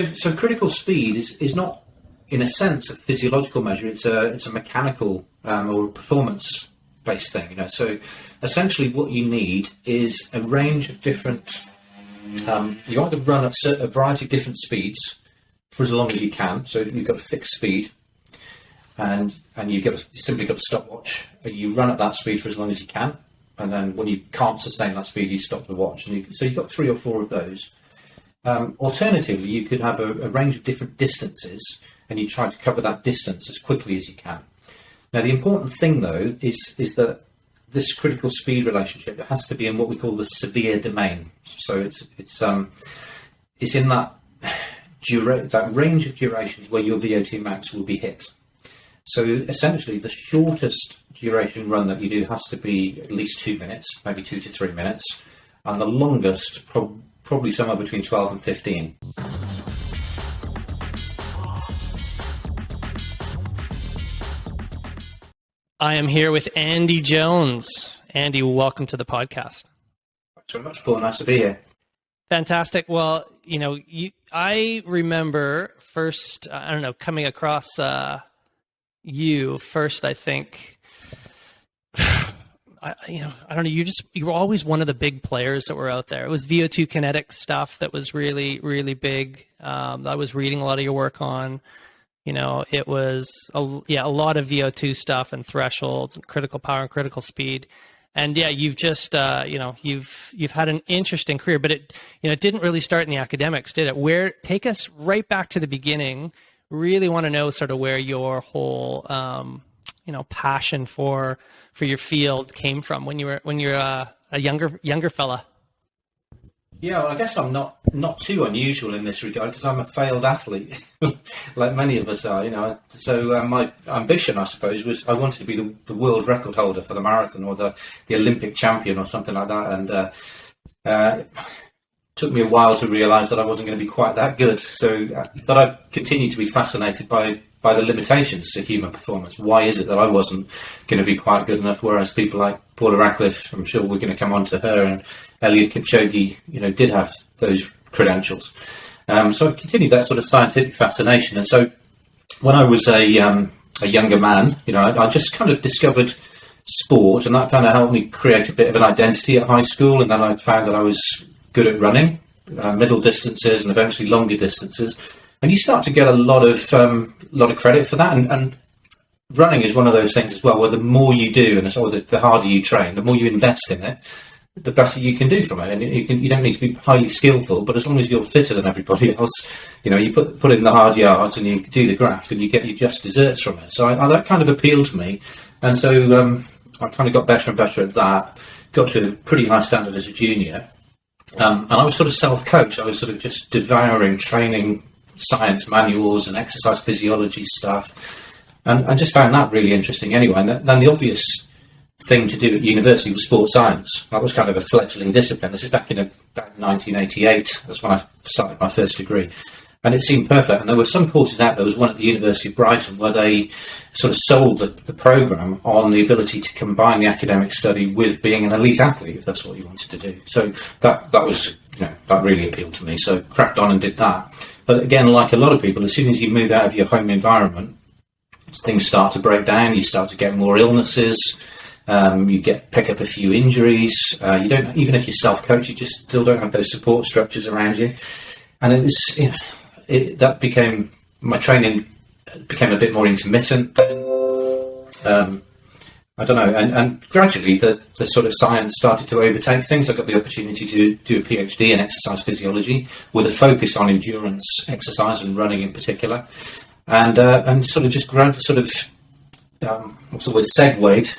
So critical speed is not, in a sense, a physiological measure. It's a mechanical or performance-based thing. So essentially, what you need is a range of different. You either run at a variety of different speeds for as long as you can. So you've got a fixed speed, and you simply got a stopwatch. You run at that speed for as long as you can, and then when you can't sustain that speed, you stop the watch. So you've got 3 or 4 of those. Alternatively, you could have a range of different distances, and you try to cover that distance as quickly as you can. Now, the important thing, though, is that this critical speed relationship, it has to be in what we call the severe domain. So it's in that range of durations where your VO2 max will be hit. So essentially, the shortest duration run that you do has to be at least 2 minutes, maybe 2 to 3 minutes, and the longest probably somewhere between 12 and 15. I am here with Andy Jones. Andy, welcome to the podcast. Thanks very much, Paul. Nice to be here. Fantastic. Well, I remember first, coming across you first, I think. I don't know. You were always one of the big players that were out there. It was VO2 kinetics stuff that was really, really big. I was reading a lot of your work on. It was a lot of VO2 stuff and thresholds and critical power and critical speed. And you've just you've had an interesting career, but it didn't really start in the academics, did it? Take us right back to the beginning. Really want to know sort of where your whole passion for your field came from when you're a younger fella. Yeah, well, I guess I'm not too unusual in this regard because I'm a failed athlete, like many of us are. So my ambition, I suppose, was I wanted to be the world record holder for the marathon or the Olympic champion or something like that, and it took me a while to realise that I wasn't going to be quite that good. So, but I continued to be fascinated by the limitations to human performance. Why is it that I wasn't going to be quite good enough, whereas people like Paula Radcliffe, I'm sure we're going to come on to her, and Eliud Kipchoge, did have those credentials. So I've continued that sort of scientific fascination. And so when I was a younger man, I just kind of discovered sport, and that kind of helped me create a bit of an identity at high school. And then I found that I was good at running, middle distances and eventually longer distances. And you start to get a lot of credit for that. And running is one of those things as well, where the more you do and the harder you train, the more you invest in it, the better you can do from it. And you don't need to be highly skillful, but as long as you're fitter than everybody else, you put in the hard yards and you do the graft and you get your just desserts from it. So that kind of appealed to me. And so I kind of got better and better at that, got to a pretty high standard as a junior. And I was sort of self-coached. I was sort of just devouring training science manuals and exercise physiology stuff, and I just found that really interesting anyway. And then the obvious thing to do at university was sports science. That was kind of a fledgling discipline. This is back in about 1988. That's when I started my first degree, and it seemed perfect. And there were some courses out there. There was one at the University of Brighton where they sort of sold the programme on the ability to combine the academic study with being an elite athlete, if that's what you wanted to do. So that was that really appealed to me. So cracked on and did that. But again, like a lot of people, as soon as you move out of your home environment, things start to break down. You start to get more illnesses. You pick up a few injuries. You don't, even if you're self-coached, you just still don't have those support structures around you. And it was that became my training became a bit more intermittent. I don't know, and gradually the sort of science started to overtake things. I got the opportunity to do a PhD in exercise physiology with a focus on endurance exercise and running in particular, and sort of just segued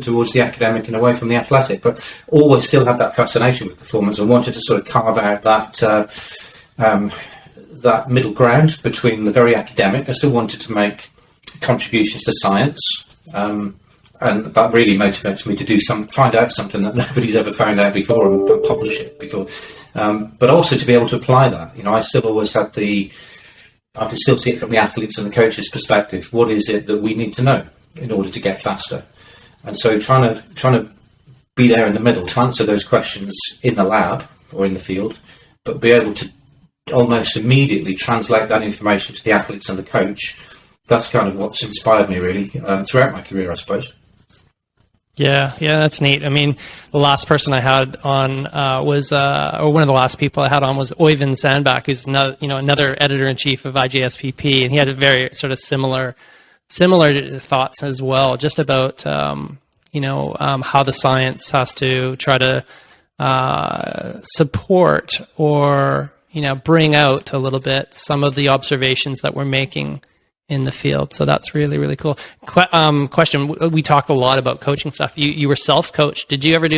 towards the academic and away from the athletic, but always still had that fascination with performance and wanted to sort of carve out that middle ground between the very academic. I still wanted to make contributions to science. And that really motivates me to find out something that nobody's ever found out before and publish it before. But also to be able to apply that. I still always had I can still see it from the athletes and the coaches' perspective. What is it that we need to know in order to get faster? And so trying to be there in the middle to answer those questions in the lab or in the field, but be able to almost immediately translate that information to the athletes and the coach. That's kind of what's inspired me, really, throughout my career, I suppose. Yeah, that's neat. I mean, the last person I had on was, or one of the last people I had on was Oyvind Sandbach, who's another editor-in-chief of IJSPP, and he had a very sort of similar thoughts as well, just about how the science has to try to support or bring out a little bit some of the observations that we're making in the field. So that's really, really cool. Question: we talked a lot about coaching stuff. You were self-coached. Did you ever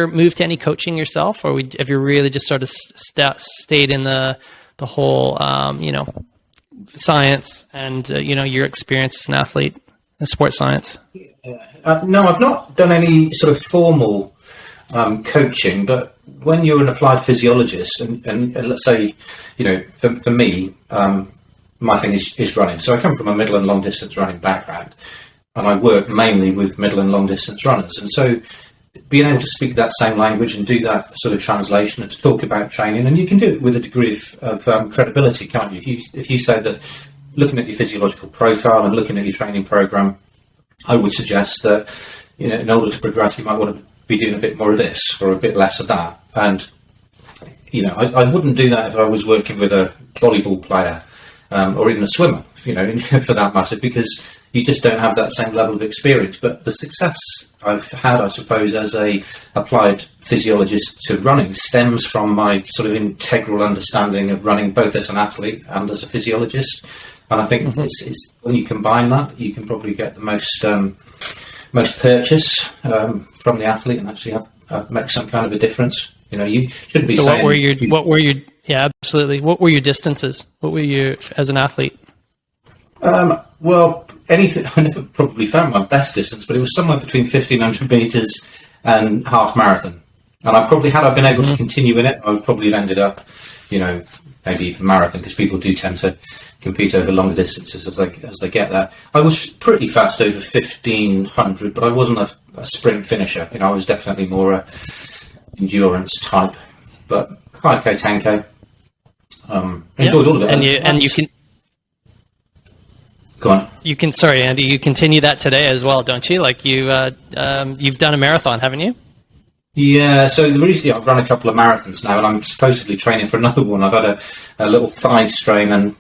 move to any coaching yourself, or have you really just sort of stayed in the whole science and your experience as an athlete in sports science? No, I've not done any sort of formal coaching, but when you're an applied physiologist, and let's say, for me, my thing is running. So I come from a middle and long distance running background, and I work mainly with middle and long distance runners. And so being able to speak that same language and do that sort of translation and to talk about training, and you can do it with a degree of credibility, can't you? If you say that, looking at your physiological profile and looking at your training program, I would suggest that, in order to progress, you might want to be doing a bit more of this or a bit less of that. And, I wouldn't do that if I was working with a volleyball player, or even a swimmer, for that matter, because you just don't have that same level of experience. But the success I've had, I suppose, as a applied physiologist to running stems from my sort of integral understanding of running, both as an athlete and as a physiologist. And I think it's when you combine that, you can probably get the most purchase from the athlete and actually make some kind of a difference. You shouldn't be saying... Yeah, absolutely. What were your distances? What were you as an athlete? Well, anything. I never probably found my best distance, but it was somewhere between 1,500 metres and half marathon. And I probably, had I been able to continue in it, I would probably have ended up, maybe even marathon, because people do tend to compete over longer distances as they get there. I was pretty fast over 1,500, but I wasn't a sprint finisher. I was definitely more a endurance type. But 5K, 10K, enjoyed all of it. And you can... Go on. You can, sorry, Andy, you continue that today as well, don't you? Like you've done a marathon, haven't you? Yeah, so the reason I've run a couple of marathons now, and I'm supposedly training for another one. I've had a little thigh strain and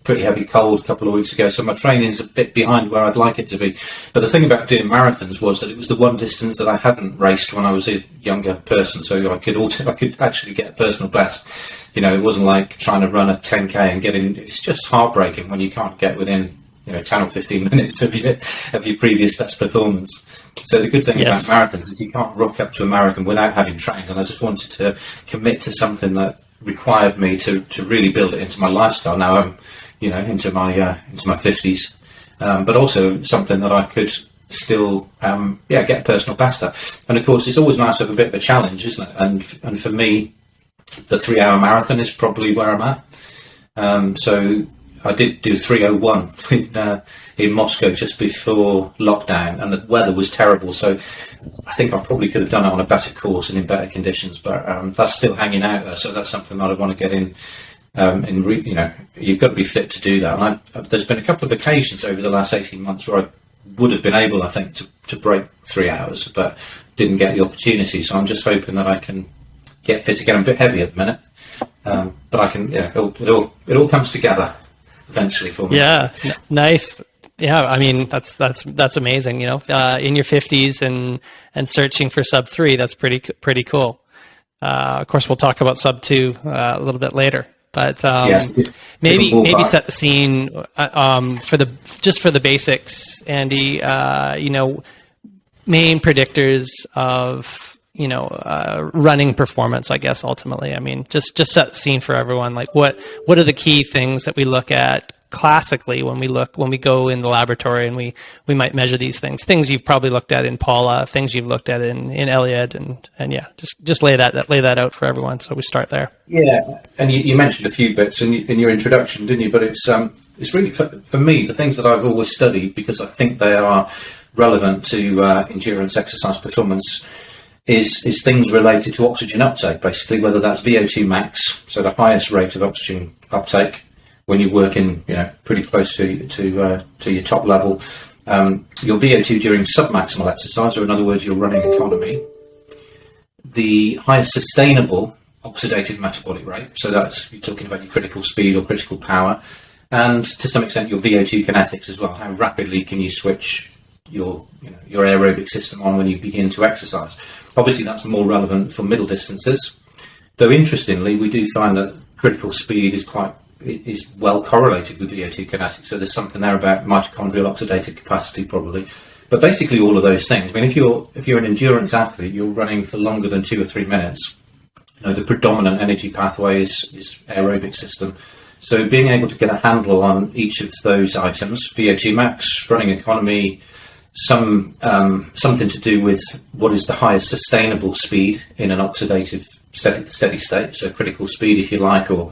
pretty heavy cold a couple of weeks ago, so my training's a bit behind where I'd like it to be. But the thing about doing marathons was that it was the one distance that I hadn't raced when I was a younger person, so I could actually get a personal best. It wasn't like trying to run a 10K and get in. It's just heartbreaking when you can't get within 10 or 15 minutes of your previous best performance. So the good thing about marathons is you can't rock up to a marathon without having trained, and I just wanted to commit to something that required me to really build it into my lifestyle. Now I'm into my 50s, but also something that I could still get a personal best at. And of course, it's always nice to have a bit of a challenge, isn't it? And for me, the 3-hour marathon is probably where I'm at. So I did do 3:01 in Moscow just before lockdown, and the weather was terrible. So I think I probably could have done it on a better course and in better conditions, but that's still hanging out there. So that's something that I want to get in. You've got to be fit to do that. And there's been a couple of occasions over the last 18 months where I would have been able, I think, to break 3 hours, but didn't get the opportunity. So I'm just hoping that I can get fit again. I'm a bit heavy at the minute, but I can. It all comes together eventually for me. Yeah, nice. Yeah, I mean that's amazing. In your 50s and searching for sub 3, that's pretty cool. Of course, we'll talk about sub 2 a little bit later. But maybe set the scene for the basics, Andy. Main predictors of running performance, I guess. Ultimately, I mean, just set the scene for everyone. Like, what are the key things that we look at classically when we go in the laboratory and we might measure these things you've probably looked at in Paula, things you've looked at in Elliot, and yeah, just lay that out for everyone. So we start there. Yeah, and you mentioned a few bits in your introduction, didn't you? But it's really for me the things that I've always studied, because I think they are relevant to endurance exercise performance. is things related to oxygen uptake, basically, whether that's VO2 max, so the highest rate of oxygen uptake when you're working, pretty close to your top level, your VO2 during submaximal exercise, or in other words, your running economy, the highest sustainable oxidative metabolic rate, so that's, you're talking about your critical speed or critical power, and to some extent your VO2 kinetics as well. How rapidly can you switch your aerobic system on when you begin to exercise? Obviously, that's more relevant for middle distances, though interestingly, we do find that critical speed is well correlated with VO2 kinetics. So there's something there about mitochondrial oxidative capacity, probably. But basically, all of those things. I mean, if you're an endurance athlete, you're running for longer than 2 or 3 minutes. The predominant energy pathway is aerobic system. So being able to get a handle on each of those items, VO2 max, running economy, something to do with what is the highest sustainable speed in an oxidative steady state, so critical speed, if you like, or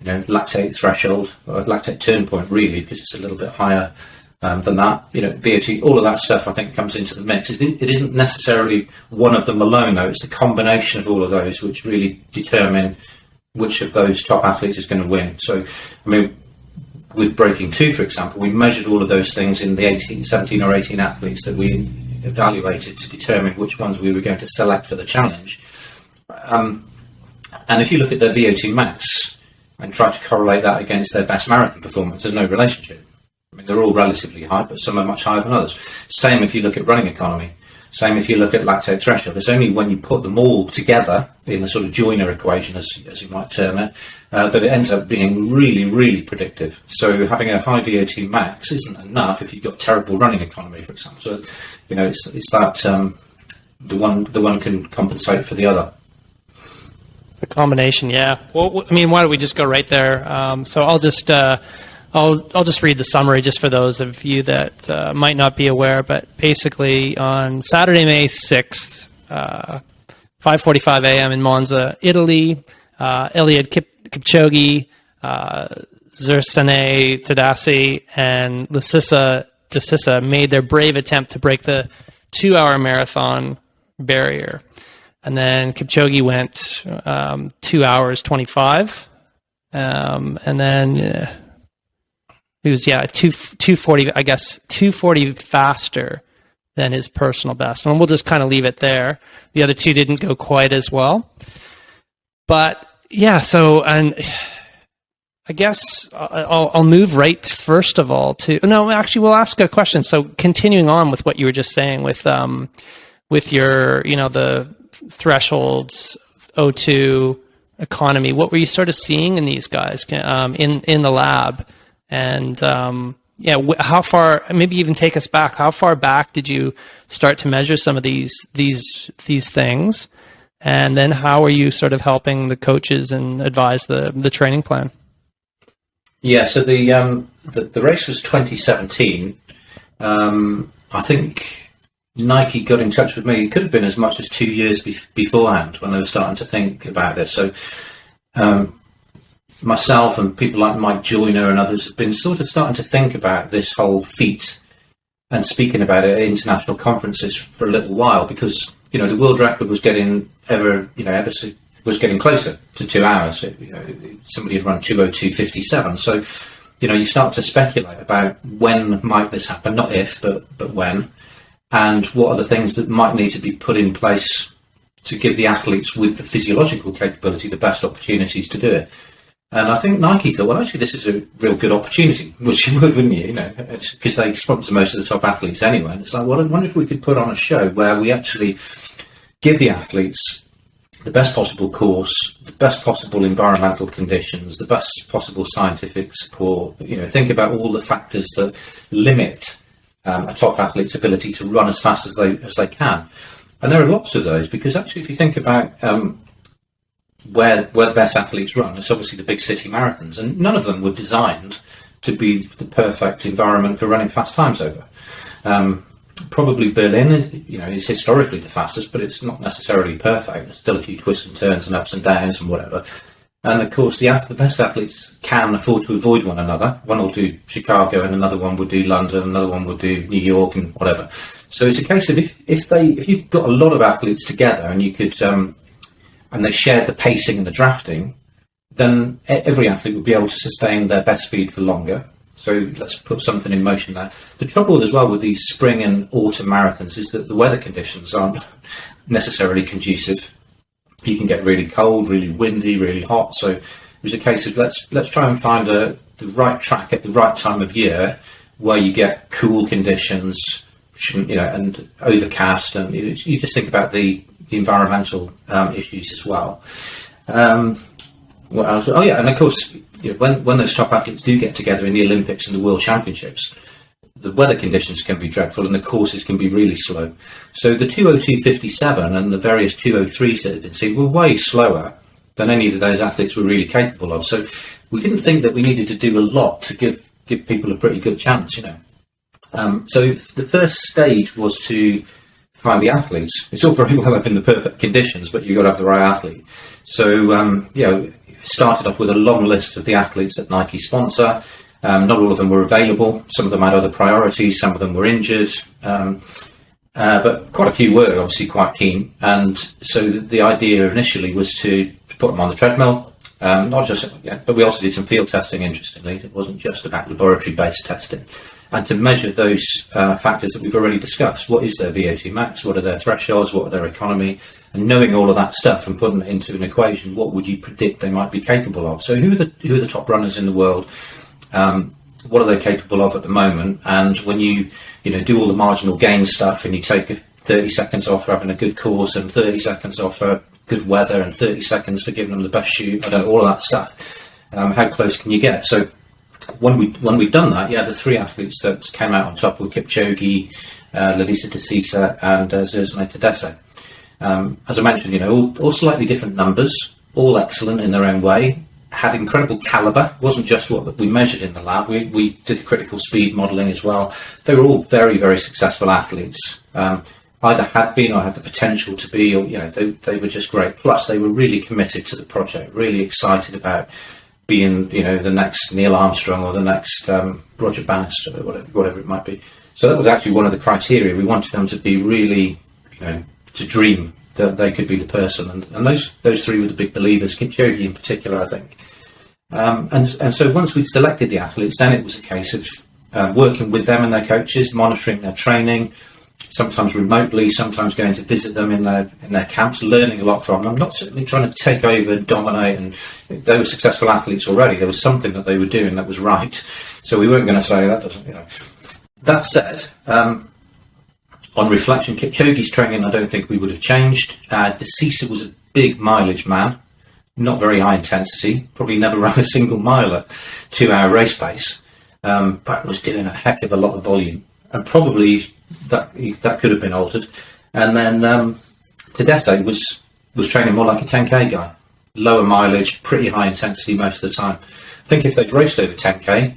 lactate threshold, or lactate turn point, really, because it's a little bit higher than that. VO2, all of that stuff, I think, comes into the mix. It isn't necessarily one of them alone, though. It's the combination of all of those which really determine which of those top athletes is going to win. So, I mean, with Breaking 2, for example, we measured all of those things in the 17 or 18 athletes that we evaluated to determine which ones we were going to select for the challenge. And if you look at their VO2 max and try to correlate that against their best marathon performance, there's no relationship. I mean, they're all relatively high, but some are much higher than others. Same if you look at running economy. Same if you look at lactate threshold. It's only when you put them all together in the sort of joiner equation, as you might term it, that it ends up being really, really predictive. So having a high VO2 max isn't enough if you've got terrible running economy, for example. So, it's that the one can compensate for the other. The combination, yeah. Well, I mean, why don't we just go right there? So I'll just read the summary just for those of you that might not be aware. But basically, on Saturday, May 6th, 5:45 a.m. in Monza, Italy, Eliud Kipchoge, Zersane Tadasi, and Lasissa Desissa made their brave attempt to break the 2-hour marathon barrier. And then Kipchoge went 2 hours 25, and then he was 240, I guess 240 faster than his personal best. And we'll just kind of leave it there. The other two didn't go quite as well, but yeah. So, and I guess I'll move right first of all to actually we'll ask a question. So continuing on with what you were just saying with your the thresholds, O2, economy, what were you sort of seeing in these guys in the lab? And how far, maybe even take us back, how far back did you start to measure some of these things? And then how are you sort of helping the coaches and advise the training plan? Yeah, so the race was 2017. I think Nike got in touch with me. It could have been as much as 2 years beforehand when they were starting to think about this. So myself and people like Mike Joyner and others have been sort of starting to think about this whole feat and speaking about it at international conferences for a little while, because the world record was getting was getting closer to 2 hours. Somebody had run 2:02:57. So you start to speculate about when might this happen, not if, but when. And what are the things that might need to be put in place to give the athletes with the physiological capability the best opportunities to do it? And I think Nike thought, well, actually, this is a real good opportunity, which you would, wouldn't you? Because they sponsor most of the top athletes anyway. And it's like, well, I wonder if we could put on a show where we actually give the athletes the best possible course, the best possible environmental conditions, the best possible scientific support. Think about all the factors that limit a top athlete's ability to run as fast as they can. And there are lots of those, because actually if you think about where the best athletes run, it's obviously the big city marathons, and none of them were designed to be the perfect environment for running fast times over. Probably Berlin is historically the fastest, but it's not necessarily perfect. There's still a few twists and turns and ups and downs and whatever. And of course, the best athletes can afford to avoid one another. One will do Chicago, and another one would do London, another one would do New York, and whatever. So it's a case of if you got a lot of athletes together and you could and they shared the pacing and the drafting, then every athlete would be able to sustain their best speed for longer. So let's put something in motion there. The trouble as well with these spring and autumn marathons is that the weather conditions aren't necessarily conducive. You can get really cold, really windy, really hot. So it was a case of let's try and find the right track at the right time of year where you get cool conditions, and overcast, and you just think about the environmental issues as well. What else? Oh yeah, and of course, when those top athletes do get together in the Olympics and the World Championships, the weather conditions can be dreadful and the courses can be really slow. So the 2:02:57 and the various 2:03s that had been seen were way slower than any of those athletes were really capable of. So we didn't think that we needed to do a lot to give people a pretty good chance, So the first stage was to find the athletes. It's all very well having the perfect conditions, but you've got to have the right athlete. So, started off with a long list of the athletes that Nike sponsor. Not all of them were available. Some of them had other priorities. Some of them were injured. But quite a few were obviously quite keen. And so the idea initially was to put them on the treadmill. But we also did some field testing, interestingly. It wasn't just about laboratory-based testing. And to measure those factors that we've already discussed. What is their VO2 max? What are their thresholds? What are their economy? And knowing all of that stuff and putting it into an equation, what would you predict they might be capable of? So who are the top runners in the world? What are they capable of at the moment? And when you do all the marginal gain stuff and you take 30 seconds off for having a good course and 30 seconds off for good weather and 30 seconds for giving them the best shoot, all of that stuff, how close can you get? So when we'd done that, the three athletes that came out on top were Kipchoge, Lalisa Desisa and Zerzone Tadesse. As I mentioned, all slightly different numbers, all excellent in their own way, had incredible caliber. It wasn't just what we measured in the lab. We did critical speed modelling as well. They were all very, very successful athletes. Either had been or had the potential to be, or they were just great. Plus, they were really committed to the project, really excited about being, the next Neil Armstrong or the next Roger Bannister, or whatever it might be. So that was actually one of the criteria. We wanted them to be really, to dream that they could be the person. And those three were the big believers, Kipchoge in particular, I think. And so once we'd selected the athletes, then it was a case of working with them and their coaches, monitoring their training, sometimes remotely, sometimes going to visit them in their camps, learning a lot from them, not certainly trying to take over and dominate. And they were successful athletes already. There was something that they were doing that was right. So we weren't going to say that doesn't, That said, on reflection, Kipchoge's training, I don't think we would have changed. Desisa was a big mileage man, not very high intensity, probably never ran a single mile at 2-hour race pace, but was doing a heck of a lot of volume. And probably that could have been altered. And then Tadesse was training more like a 10k guy, lower mileage, pretty high intensity most of the time. I think if they'd raced over 10k,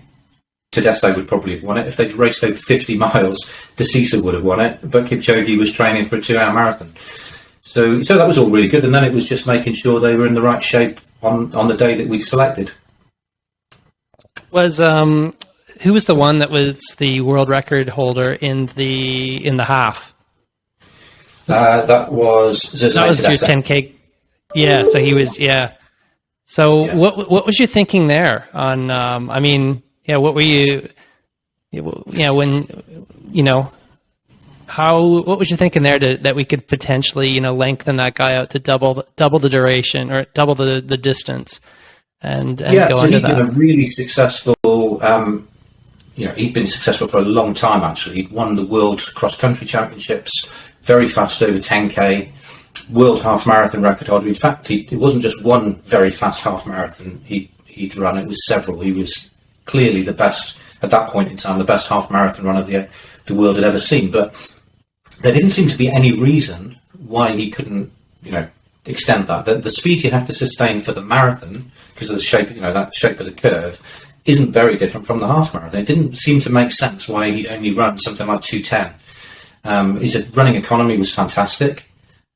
Tadesse would probably have won it. If they'd raced over 50 miles, Desisa would have won it. But Kipchoge was training for a 2-hour marathon. So that was all really good. And then it was just making sure they were in the right shape on the day that we'd selected. Who was the one that was the world record holder in the half? That was Zerzone That was your Tadesse. 10K. Yeah, so he was, yeah. So Yeah. what was you thinking there on, what were you, when, what was you thinking there that we could potentially, lengthen that guy out to double the duration or double the distance and go so into he'd that? been a really successful, he'd been successful for a long time, actually. He'd won the World Cross Country Championships, very fast over 10k, World Half Marathon record holder. In fact, it wasn't just one very fast half marathon he'd run, it was several. He was clearly the best, at that point in time, the best half marathon runner the world had ever seen. But there didn't seem to be any reason why he couldn't, extend that. The speed you have to sustain for the marathon, because of the shape, that shape of the curve, isn't very different from the half marathon. It didn't seem to make sense why he'd only run something like 2:10. His running economy was fantastic.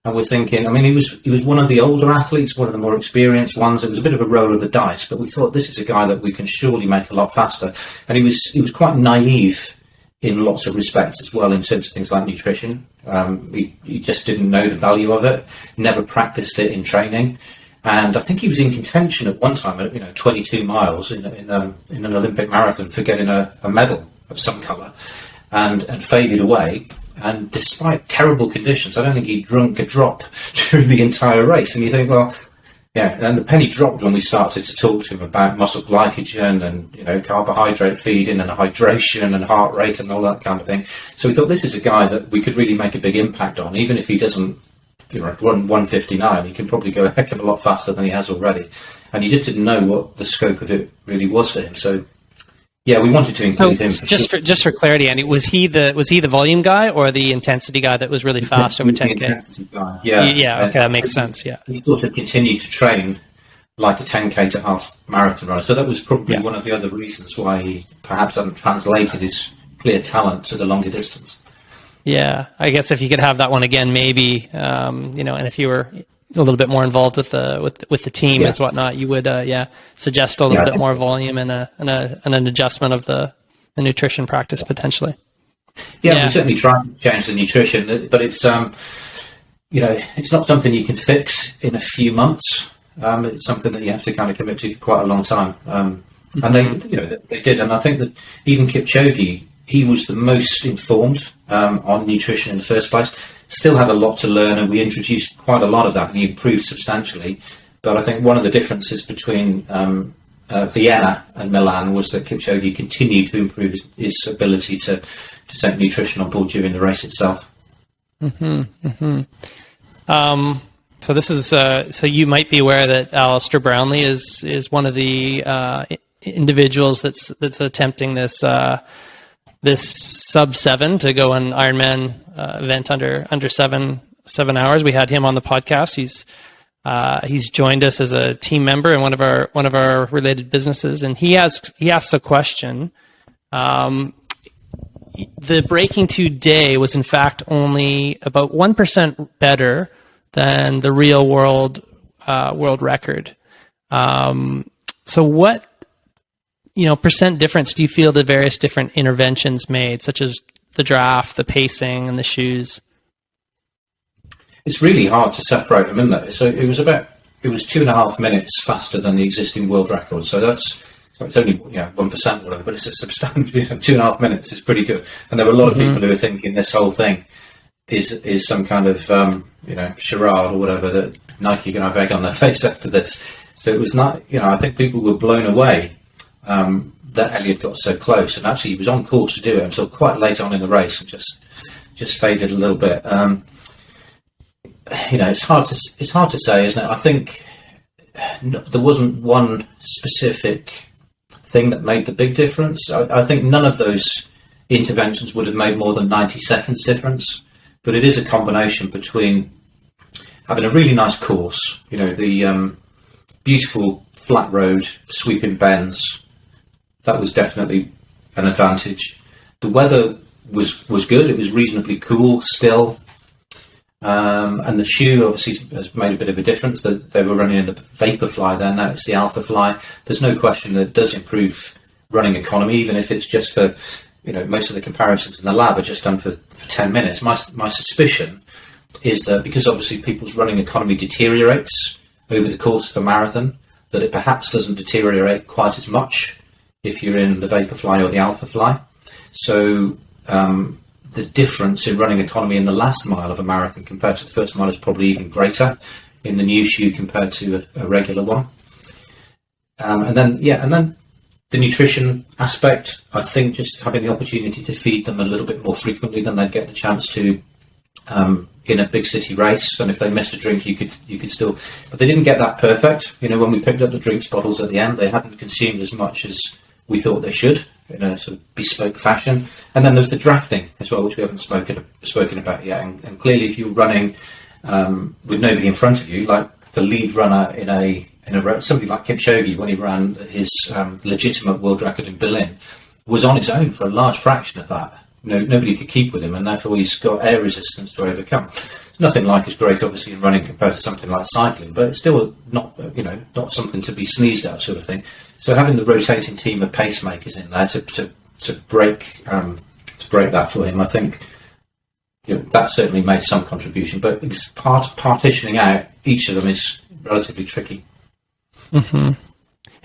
And we're thinking, he was one of the older athletes, one of the more experienced ones. It was a bit of a roll of the dice, but we thought this is a guy that we can surely make a lot faster. And he was quite naive in lots of respects as well, in terms of things like nutrition. He just didn't know the value of it, never practiced it in training. And I think he was in contention at one time at 22 miles in an Olympic marathon for getting a medal of some colour, and faded away. And despite terrible conditions, I don't think he drunk a drop during the entire race. And you think, well, yeah, and the penny dropped when we started to talk to him about muscle glycogen and carbohydrate feeding and hydration and heart rate and all that kind of thing. So we thought, this is a guy that we could really make a big impact on, even if he doesn't run 1:59. He can probably go a heck of a lot faster than he has already. And you just didn't know what the scope of it really was for him. So yeah, we wanted to include him. Just for clarity, Andy, was he the volume guy or the intensity guy that was really fast over 10K? The intensity guy, yeah. Yeah, okay, that makes sense, yeah. He sort of continued to train like a 10K to half marathon runner. So that was probably one of the other reasons why he perhaps hadn't translated his clear talent to the longer distance. Yeah, I guess if you could have that one again, maybe, and if you were a little bit more involved with the team as whatnot, you would suggest a little bit more volume and an adjustment of the nutrition practice potentially. Yeah, we certainly tried to change the nutrition, but it's it's not something you can fix in a few months. It's something that you have to kind of commit to quite a long time. And they did, and I think that even Kipchoge, he was the most informed on nutrition in the first place. Still had a lot to learn, and we introduced quite a lot of that, and he improved substantially. But I think one of the differences between Vienna and Milan was that Kipchoge continued to improve his ability to take nutrition on board during the race itself. So this is so you might be aware that Alistair Brownlee is one of the individuals that's attempting this sub 7 to go an Ironman event under 7 hours. We had him on the podcast. He's joined us as a team member in one of our related businesses, and he asks a question. The breaking 2 day was in fact only about 1% better than the real world record. So what percent difference do you feel the various different interventions made, such as the draft, the pacing, and the shoes? It's really hard to separate them, isn't it? So it was 2.5 minutes faster than the existing world record. So it's only 1% or whatever, but it's a substantial 2.5 minutes. It's pretty good. And there were a lot of people who were thinking this whole thing is some kind of charade or whatever, that Nike are going to have egg on their face after this. So it was not. I think people were blown away that Elliot got so close, and actually he was on course to do it until quite late on in the race, and just faded a little bit. It's hard to say, isn't it? I think there wasn't one specific thing that made the big difference. I think none of those interventions would have made more than 90 seconds difference, but it is a combination between having a really nice course, the beautiful flat road, sweeping bends. That was definitely an advantage. The weather was good. It was reasonably cool still. And the shoe obviously has made a bit of a difference. That they were running in the Vaporfly then, now it's the Alphafly. There's no question that it does improve running economy, even if it's just for, most of the comparisons in the lab are just done for 10 minutes. My suspicion is that because obviously people's running economy deteriorates over the course of a marathon, that it perhaps doesn't deteriorate quite as much if you're in the Vaporfly or the Alphafly. So the difference in running economy in the last mile of a marathon compared to the first mile is probably even greater in the new shoe compared to a regular one. And then the nutrition aspect, I think just having the opportunity to feed them a little bit more frequently than they'd get the chance to in a big city race. And if they missed a drink, you could still, but they didn't get that perfect. When we picked up the drinks bottles at the end, they hadn't consumed as much as we thought they should in a sort of bespoke fashion. And then there's the drafting as well, which we haven't spoken about yet. And clearly, if you're running with nobody in front of you, like the lead runner in a somebody like Kipchoge, when he ran his legitimate world record in Berlin, was on his own for a large fraction of that. Nobody could keep with him, and therefore he's got air resistance to overcome. It's nothing like as great, obviously, in running compared to something like cycling, but it's still not something to be sneezed at, sort of thing. So having the rotating team of pacemakers in there to break break that for him. I think that certainly made some contribution, but it's partitioning out each of them is relatively tricky. Mm-hmm.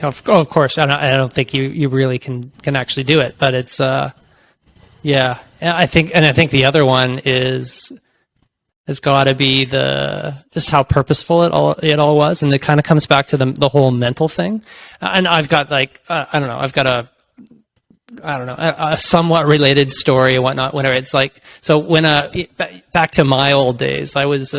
Of course, I don't think you really can actually do it, but it's yeah. I think the other one has got to be just how purposeful it all was, and it kind of comes back to the whole mental thing. And I've got I've got a somewhat related story and whatnot. Whenever it's like, so when back to my old days, I was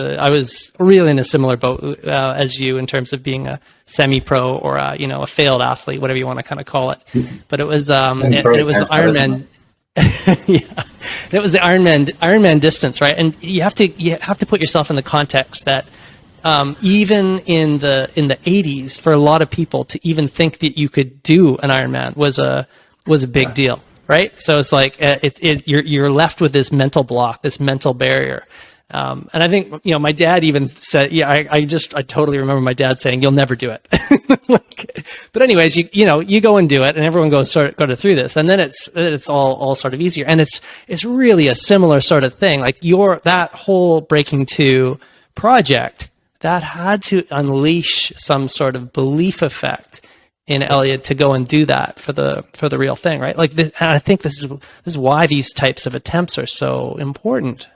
really in a similar boat as you in terms of being a semi-pro or a failed athlete, whatever you want to kind of call it. But it was it was the Ironman. Yeah, it was the Ironman distance, right? And you have to put yourself in the context that even in the 80s, for a lot of people to even think that you could do an Ironman was a big deal, right? So it's like you're left with this mental block, this mental barrier. And I think my dad even said, I totally remember my dad saying, "You'll never do it." But anyways, you go and do it, and everyone go through this, and then it's all sort of easier, and it's really a similar sort of thing. Like that whole Breaking 2 project that had to unleash some sort of belief effect in Elliot to go and do that for the real thing, right? Like and I think this is why these types of attempts are so important.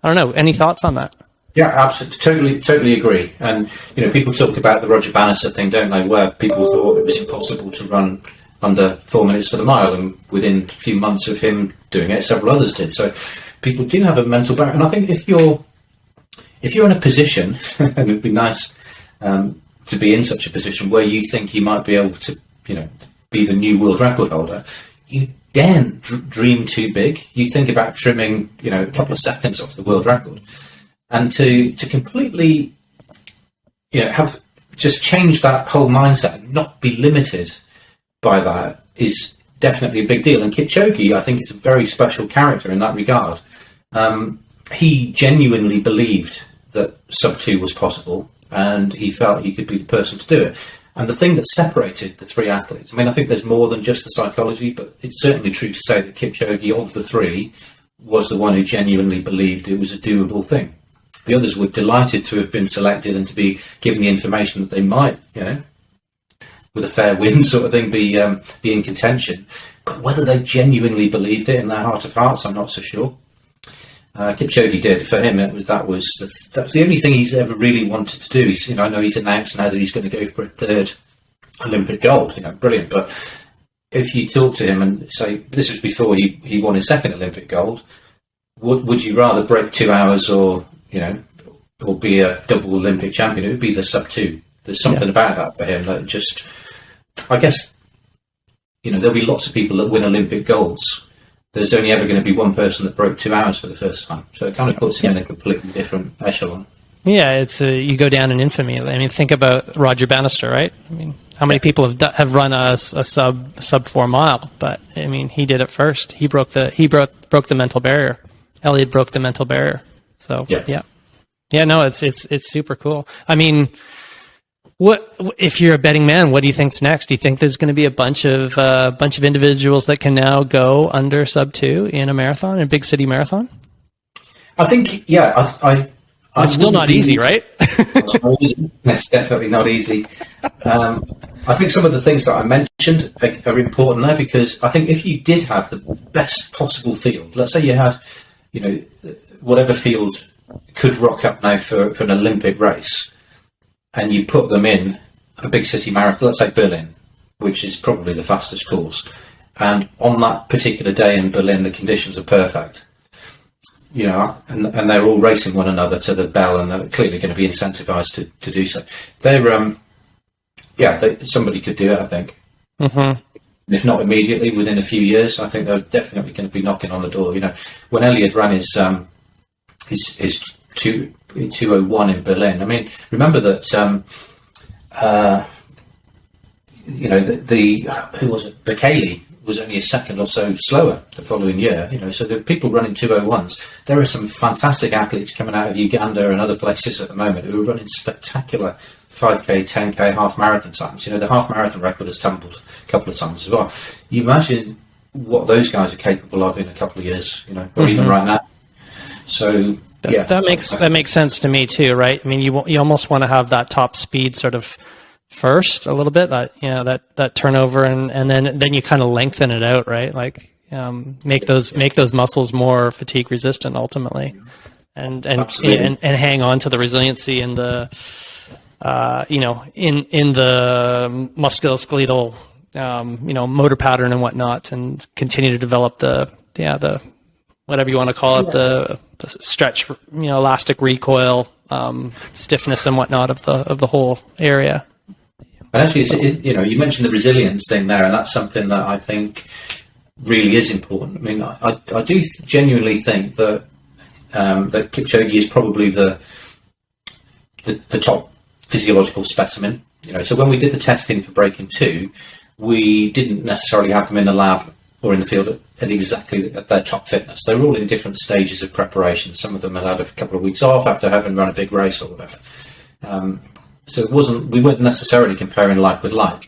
I don't know. Any thoughts on that? Yeah, absolutely. Totally agree. And, people talk about the Roger Bannister thing, don't they, where people thought it was impossible to run under 4 minutes for the mile, and within a few months of him doing it, several others did. So people do have a mental barrier. And I think if you're in a position, and it'd be nice to be in such a position where you think you might be able to, be the new world record holder, you then dream too big. You think about trimming, a couple of seconds off the world record, and to completely, have just changed that whole mindset and not be limited by that is definitely a big deal. And Kipchoge, I think, is a very special character in that regard. He genuinely believed that sub 2 was possible, and he felt he could be the person to do it. And the thing that separated the three athletes, I think there's more than just the psychology, but it's certainly true to say that Kipchoge, of the three, was the one who genuinely believed it was a doable thing. The others were delighted to have been selected and to be given the information that they might, with a fair win sort of thing, be in contention. But whether they genuinely believed it in their heart of hearts, I'm not so sure. Kipchoge did. For him, that's the only thing he's ever really wanted to do. He's, I know he's announced now that he's going to go for a third Olympic gold. Brilliant. But if you talk to him and say, this was before he won his second Olympic gold, would you rather break 2 hours or be a double Olympic champion? It would be the sub 2. There's something about that for him that just, I guess, there'll be lots of people that win Olympic golds. There's only ever going to be one person that broke 2 hours for the first time. So it kind of puts him in a completely different echelon. Yeah, it's you go down in infamy. Think about Roger Bannister, right? How many people have run a sub 4 mile? But he did it first. He broke the mental barrier. Elliot broke the mental barrier. So yeah. No, it's super cool. What if you're a betting man? What do you think's next? Do you think there's going to be a bunch of individuals that can now go under sub 2 in a marathon, in a big city marathon? I think, it's still not easy, right? It's definitely not easy. I think some of the things that I mentioned are important there, because I think if you did have the best possible field, let's say you had, whatever field could rock up now for an Olympic race, and you put them in a big city marathon, let's say Berlin, which is probably the fastest course, and on that particular day in Berlin the conditions are perfect, and they're all racing one another to the bell, and they're clearly going to be incentivized to do so. Somebody could do it, I think. Mm-hmm. If not immediately, within a few years, I think they're definitely going to be knocking on the door. When Elliot ran his 2:01 in Berlin. Remember that who was it? Bekele was only a second or so slower the following year. So the people running 2:01s. There are some fantastic athletes coming out of Uganda and other places at the moment who are running spectacular 5k, 10k, half marathon times. The half marathon record has tumbled a couple of times as well. You imagine what those guys are capable of in a couple of years, you know, or even right now. So yeah, that makes sense to me too, right? I mean, you almost want to have that top speed sort of first a little bit, that, you know, that turnover, and then you kind of lengthen it out, right? Like make those muscles more fatigue resistant ultimately, and hang on to the resiliency and the you know, in the musculoskeletal you know, motor pattern and whatnot, and continue to develop the whatever you want to call it, the stretch, you know, elastic recoil, stiffness and whatnot of the whole area. And actually, you know, you mentioned the resilience thing there, and that's something that I think really is important. I mean, I do genuinely think that that Kipchoge is probably the top physiological specimen. You know, so when we did the testing for Breaking 2, we didn't necessarily have them in the lab or in the field at exactly at their top fitness. They were all in different stages of preparation. Some of them had a couple of weeks off after having run a big race or whatever. So we weren't necessarily comparing like with like.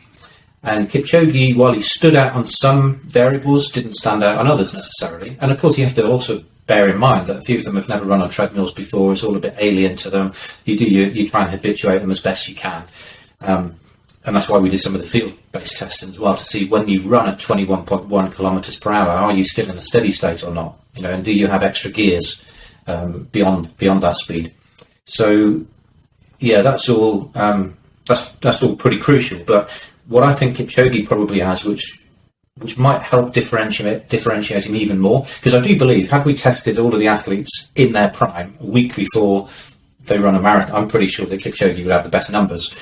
And Kipchoge, while he stood out on some variables, didn't stand out on others necessarily. And of course, you have to also bear in mind that a few of them have never run on treadmills before. It's all a bit alien to them. You try and habituate them as best you can. And that's why we did some of the field-based testing as well, to see when you run at 21.1 kilometers per hour, are you still in a steady state or not? You know, and do you have extra gears beyond that speed? So, yeah, that's all that's all pretty crucial. But what I think Kipchoge probably has, which might help differentiate him even more, because I do believe, had we tested all of the athletes in their prime a week before they run a marathon, I'm pretty sure that Kipchoge would have the better numbers.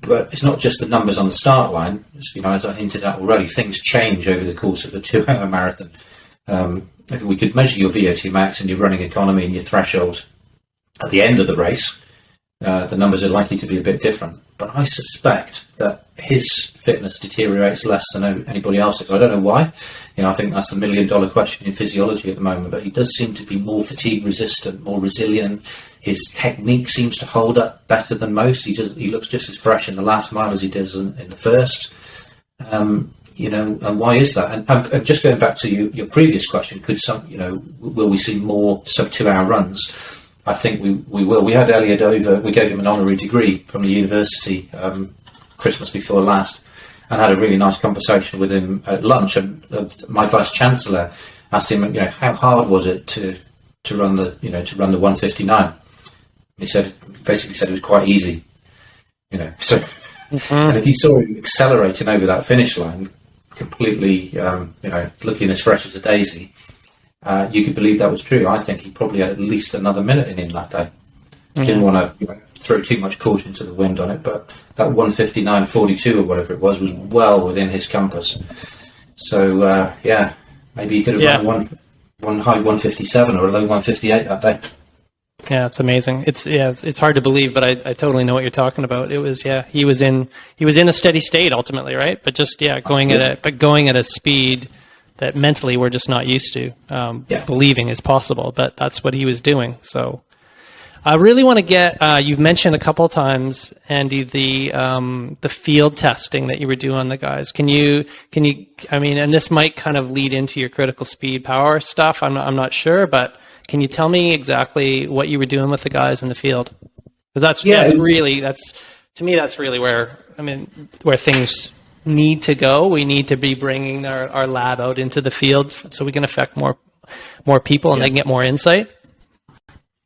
But it's not just the numbers on the start line. You know, as I hinted at already, things change over the course of a 2-hour marathon. If we could measure your VO2 max and your running economy and your threshold at the end of the race, the numbers are likely to be a bit different. But I suspect that his fitness deteriorates less than anybody else's. I don't know why. You know, I think that's the $1 million question in physiology at the moment. But he does seem to be more fatigue resistant, more resilient. His technique seems to hold up better than most. He looks just as fresh in the last mile as he does in the first. You know, and why is that? And just going back to your previous question, will we see more sub 2-hour runs? I think we will. We had Elliot over. We gave him an honorary degree from the university Christmas before last, and had a really nice conversation with him at lunch. And my vice chancellor asked him, you know, how hard was it to run the 159? He basically said it was quite easy. You know, so and if you saw him accelerating over that finish line, completely, looking as fresh as a daisy. You could believe that was true. I think he probably had at least another minute in him that day. Didn't want to throw too much caution to the wind on it, but that 159.42 or whatever it was well within his compass. So maybe he could have run one high 157 or a low 158 that day. Yeah, it's amazing. It's hard to believe, but I totally know what you're talking about. It was he was in a steady state ultimately, right? But just going at a speed that mentally we're just not used to believing is possible. But that's what he was doing. So I really want to get. You've mentioned a couple of times, Andy, the field testing that you were doing on the guys. Can you? I mean, and this might kind of lead into your critical speed power stuff. I'm not sure, but can you tell me exactly what you were doing with the guys in the field? Because that's really where things need to go. We need to be bringing our lab out into the field so we can affect more people and they can get more insight.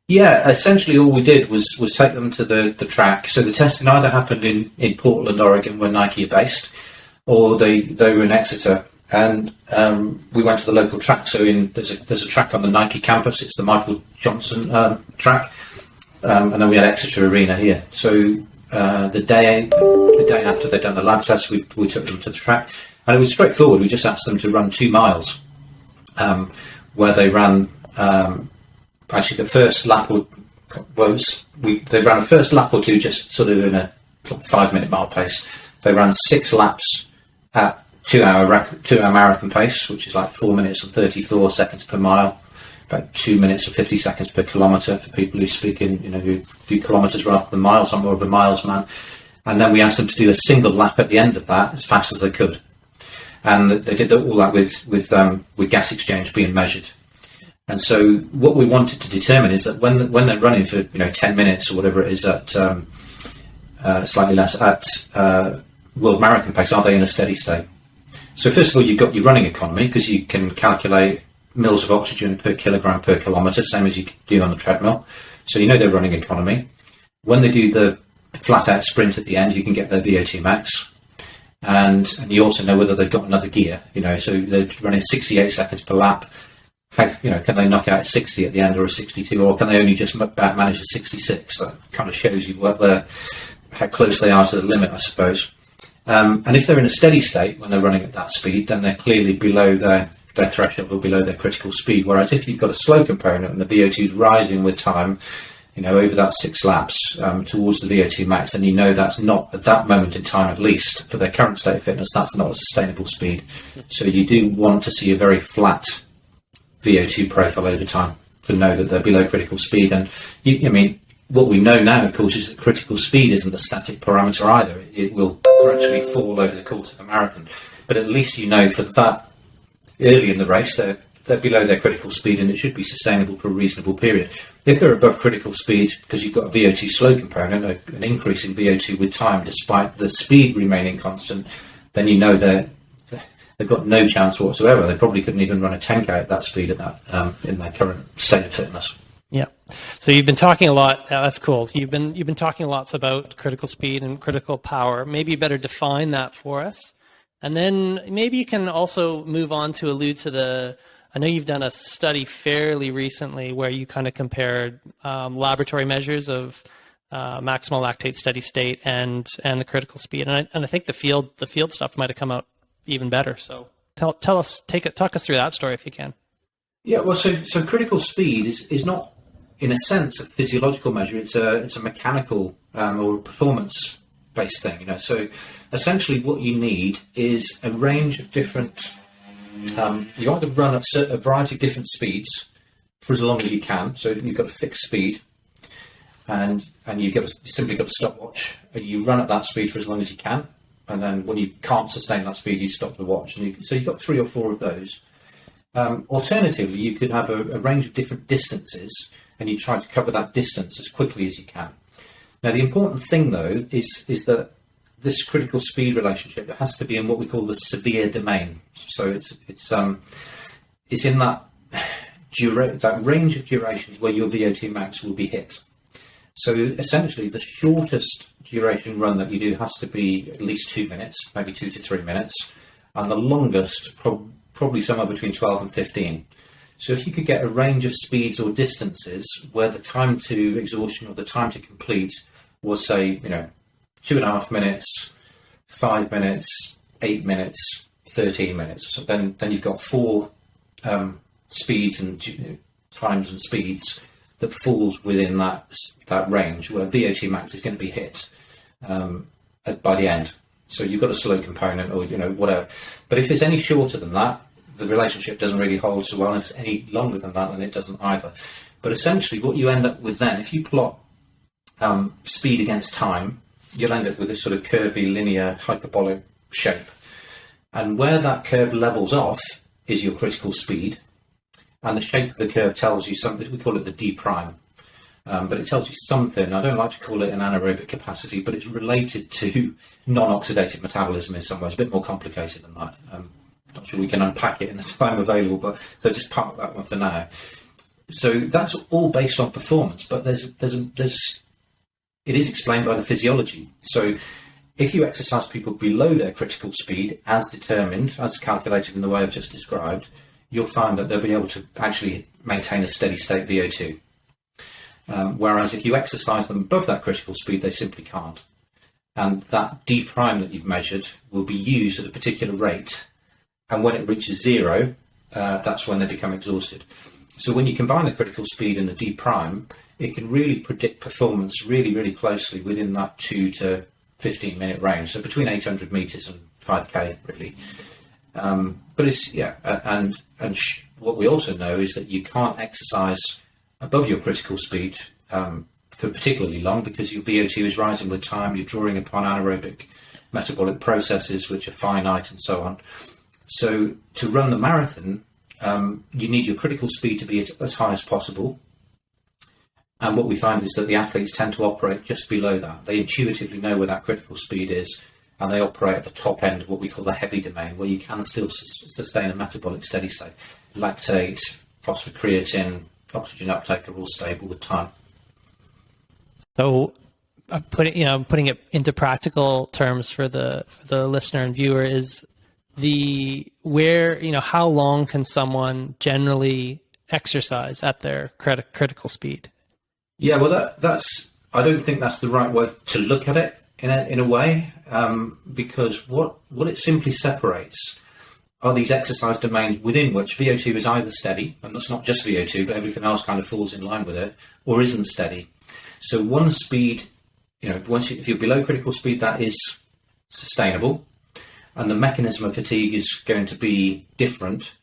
Yeah, essentially all we did was take them to the track. So the testing either happened in Portland, Oregon, where Nike are based, or they were in Exeter. And we went to the local track. So there's a track on the Nike campus. It's the Michael Johnson track, and then we had Exeter Arena here. So the day after they'd done the lab test, we took them to the track, and it was straightforward. We just asked them to run 2 miles, where they ran. Actually, the first lap they ran a first lap or two just sort of in a 5-minute mile pace. They ran 6 laps at 2-hour marathon pace, which is like 4 minutes and 34 seconds per mile, about 2 minutes and 50 seconds per kilometre for people who speak who do kilometres rather than miles. I'm more of a miles man. And then we asked them to do a single lap at the end of that as fast as they could. and they did all that with gas exchange being measured. And so what we wanted to determine is that when they're running for 10 minutes or whatever it is at slightly less at world marathon pace, are they in a steady state? So first of all, you've got your running economy, because you can calculate mils of oxygen per kilogram per kilometre, same as you do on the treadmill. So you know their running economy. When they do the flat out sprint at the end, you can get their VO2 max. And you also know whether they've got another gear, so they're running 68 seconds per lap. Can they knock out a 60 at the end, or a 62, or can they only just manage a 66? That kind of shows you how close they are to the limit, I suppose. And if they're in a steady state when they're running at that speed, then they're clearly below their threshold or below their critical speed. Whereas if you've got a slow component and the VO2 is rising with time, over that 6 laps towards the VO2 max, then that's not, at that moment in time at least, for their current state of fitness, that's not a sustainable speed. So you do want to see a very flat VO2 profile over time to know that they're below critical speed. And what we know now, of course, is that critical speed isn't a static parameter either. It will gradually fall over the course of a marathon. But at least for that early in the race, they're below their critical speed, and it should be sustainable for a reasonable period. If they're above critical speed, because you've got a VO2 slow component, an increase in VO2 with time, despite the speed remaining constant, then they've got no chance whatsoever. They probably couldn't even run a 10K at that speed in their current state of fitness. Yeah. So you've been talking a lot. That's cool. So you've been talking lots about critical speed and critical power. Maybe you better define that for us, and then maybe you can also move on to allude to I know you've done a study fairly recently where you kind of compared laboratory measures of maximal lactate steady state and the critical speed, and I think the field stuff might have come out even better. So talk us through that story if you can. Yeah, well, so critical speed is not, in a sense, a physiological measure. It's a mechanical or performance based thing. So essentially, what you need is a range of different. You either run at a variety of different speeds for as long as you can. So you've got a fixed speed, and you simply got a stopwatch, and you run at that speed for as long as you can. And then when you can't sustain that speed, you stop the watch. So you've got 3 or 4 of those. Alternatively, you could have a range of different distances, and you try to cover that distance as quickly as you can. Now, the important thing, though, is that this critical speed relationship has to be in what we call the severe domain. So it's in that range of durations where your VO2 max will be hit. So essentially, the shortest duration run that you do has to be at least 2 minutes, maybe 2 to 3 minutes, and the longest probably somewhere between 12 and 15. So if you could get a range of speeds or distances where the time to exhaustion or the time to complete was, say, 2.5 minutes, 5 minutes, 8 minutes, 13 minutes. So then you've got 4 speeds and times and speeds that falls within that range where VO2 max is going to be hit by the end. So you've got a slow component or whatever. But if it's any shorter than that, the relationship doesn't really hold so well. And if it's any longer than that, then it doesn't either. But essentially, what you end up with then, if you plot speed against time, you'll end up with this sort of curvy, linear, hyperbolic shape. And where that curve levels off is your critical speed. And the shape of the curve tells you something. We call it the D prime. But it tells you something. I don't like to call it an anaerobic capacity, but it's related to non-oxidative metabolism in some ways. A bit more complicated than that. Not sure we can unpack it in the time available, but so just park that one for now. So that's all based on performance, but it is explained by the physiology. So if you exercise people below their critical speed, as determined, as calculated in the way I've just described, you'll find that they'll be able to actually maintain a steady state VO2. Whereas if you exercise them above that critical speed, they simply can't. And that D prime that you've measured will be used at a particular rate. And when it reaches 0, that's when they become exhausted. So when you combine the critical speed and the D prime, it can really predict performance really, really closely within that 2 to 15 minute range. So between 800 meters and 5K, really. But it's, what we also know is that you can't exercise above your critical speed for particularly long because your VO2 is rising with time, you're drawing upon anaerobic metabolic processes which are finite and so on. So to run the marathon, you need your critical speed to be as high as possible. And what we find is that the athletes tend to operate just below that. They intuitively know where that critical speed is, and they operate at the top end of what we call the heavy domain, where you can still sustain a metabolic steady state. Lactate, phosphocreatine, oxygen uptake are all stable with time. So putting it into practical terms for the listener and viewer is how long can someone generally exercise at their critical speed? Yeah, well, I don't think that's the right way to look at it in a way, because what it simply separates are these exercise domains within which VO2 is either steady, and that's not just VO2, but everything else kind of falls in line with it, or isn't steady. So one speed, if you're below critical speed, that is sustainable, and the mechanism of fatigue is going to be different.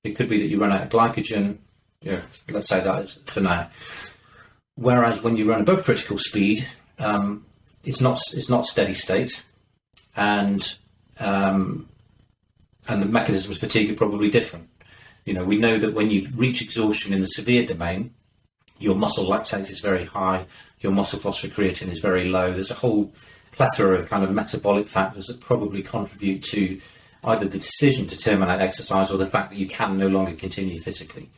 It could be that you run out of glycogen, let's say that is for now. Whereas when you run above critical speed, it's not steady state, and the mechanisms of fatigue are probably different. We know that when you reach exhaustion in the severe domain, your muscle lactate is very high, your muscle phosphocreatine is very low. There's a whole plethora of kind of metabolic factors that probably contribute to either the decision to terminate exercise or the fact that you can no longer continue physically.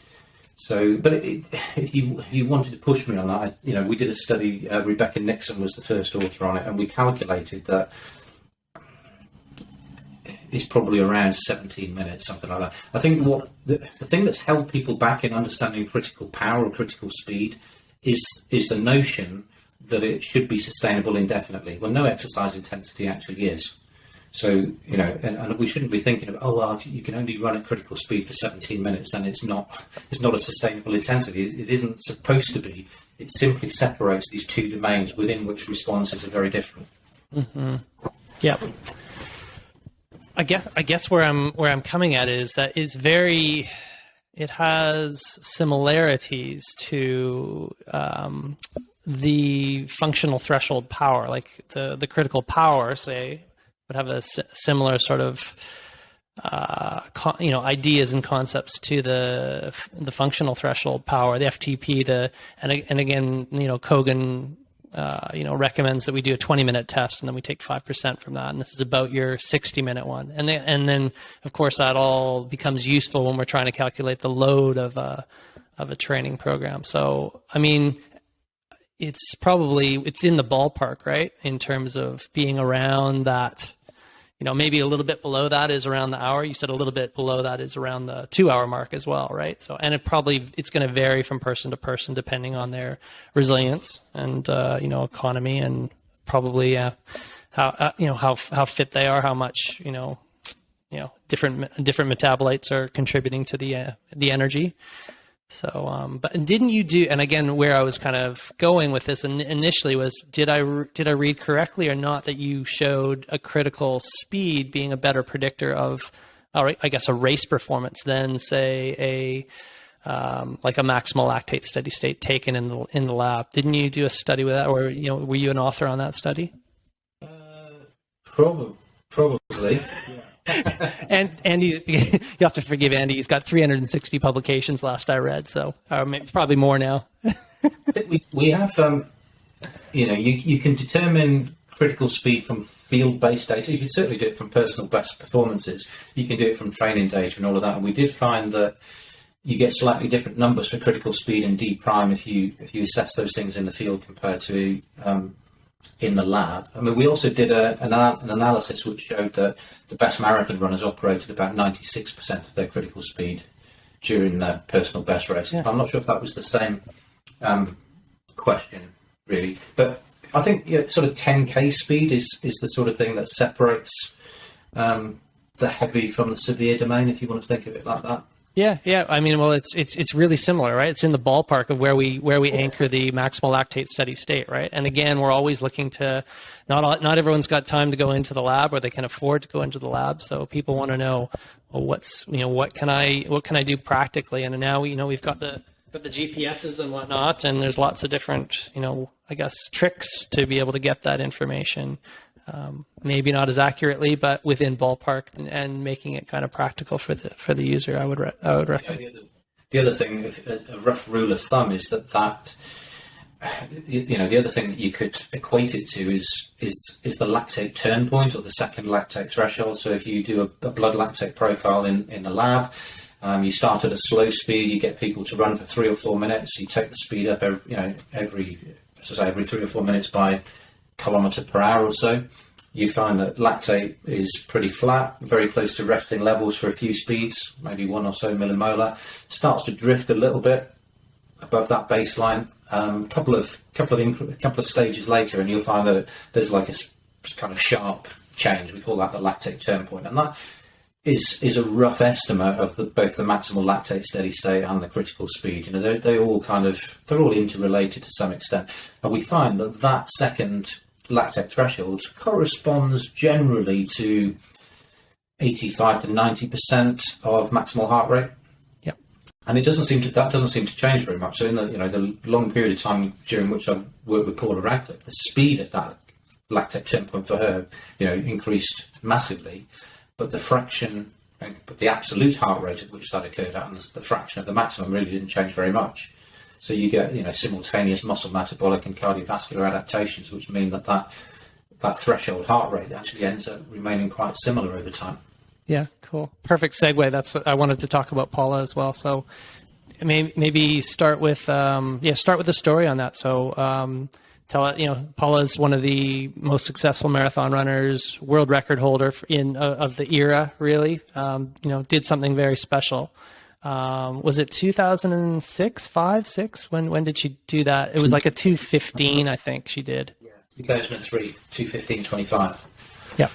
So, but if you wanted to push me on that, we did a study. Rebecca Nixon was the first author on it, and we calculated that it's probably around 17 minutes, something like that. I think the thing that's held people back in understanding critical power or critical speed is the notion that it should be sustainable indefinitely, when no exercise intensity actually is. So, and we shouldn't be thinking of, if you can only run at critical speed for 17 minutes, then it's not a sustainable intensity. It isn't supposed to be. It simply separates these two domains within which responses are very different. Mm-hmm. Yeah. I guess where I'm coming at is that it has similarities to the functional threshold power, like the critical power, say, would have a similar sort of ideas and concepts to the functional threshold power, the FTP. And again, Kogan recommends that we do a 20-minute test, and then we take 5% from that, and this is about your 60-minute one. And then of course that all becomes useful when we're trying to calculate the load of a training program. So I mean, it's in the ballpark, right, in terms of being around that. Maybe a little bit below that is around the hour. You said a little bit below that is around the 2-hour mark as well, right? So, and it's going to vary from person to person depending on their resilience and economy, and probably how fit they are, how much different metabolites are contributing to the energy. So, but didn't you do? And again, where I was kind of going with this initially was, did I read correctly or not that you showed a critical speed being a better predictor of, I guess, a race performance than say like a maximal lactate steady state taken in the lab? Didn't you do a study with that, or were you an author on that study? Probably. And Andy's, you have to forgive Andy. He's got 360 publications last I read, so maybe probably more now. we have, you can determine critical speed from field-based data. You can certainly do it from personal best performances. You can do it from training data and all of that. And we did find that you get slightly different numbers for critical speed and D prime if you assess those things in the field compared to in the lab. I mean, we also did an analysis which showed that the best marathon runners operated about 96% of their critical speed during their personal best races. Yeah. I'm not sure if that was the same question, really. But I think sort of 10K speed is the sort of thing that separates the heavy from the severe domain, if you want to think of it like that. Yeah. I mean, well, it's really similar, right? It's in the ballpark of where we anchor the maximal lactate steady state, right? And again, we're always looking to not everyone's got time to go into the lab, or they can afford to go into the lab. So people want to know, well, what can I do practically? And now we've got the GPSs and whatnot, and there's lots of different I guess tricks to be able to get that information. maybe not as accurately, but within ballpark, and making it kind of practical for the user. I would recommend. The other thing, a rough rule of thumb, is that the other thing that you could equate it to is the lactate turn point, or the second lactate threshold. So if you do a blood lactate profile in the lab, you start at a slow speed, you get people to run for 3 or 4 minutes, you take the speed up every 3 or 4 minutes by kilometre per hour or so. You find that lactate is pretty flat, very close to resting levels for a few speeds, maybe 1 or so millimolar. Starts to drift a little bit above that baseline. Couple of stages later, and you'll find that there's like a kind of sharp change. We call that the lactate turn point, and that is a rough estimate of both the maximal lactate steady state and the critical speed. They're all interrelated to some extent, and we find that second lactate threshold corresponds generally to 85 to 90% of maximal heart rate. Yep. And that doesn't seem to change very much. So in the long period of time during which I've worked with Paula Radcliffe, the speed at that lactate turn point for her, increased massively, but the absolute heart rate at which that occurred at, and the fraction of the maximum, really didn't change very much. So you get, simultaneous muscle metabolic and cardiovascular adaptations, which mean that threshold heart rate actually ends up remaining quite similar over time. Yeah, cool. Perfect segue. That's what I wanted to talk about, Paula, as well. So maybe start with the story on that. So Paula is one of the most successful marathon runners, world record holder of the era, really. Did something very special. Was it 2006, 5, 6? When did she do that? It was like a 2:15, I think she did. Yeah, 2003, 2:15:25. Yeah.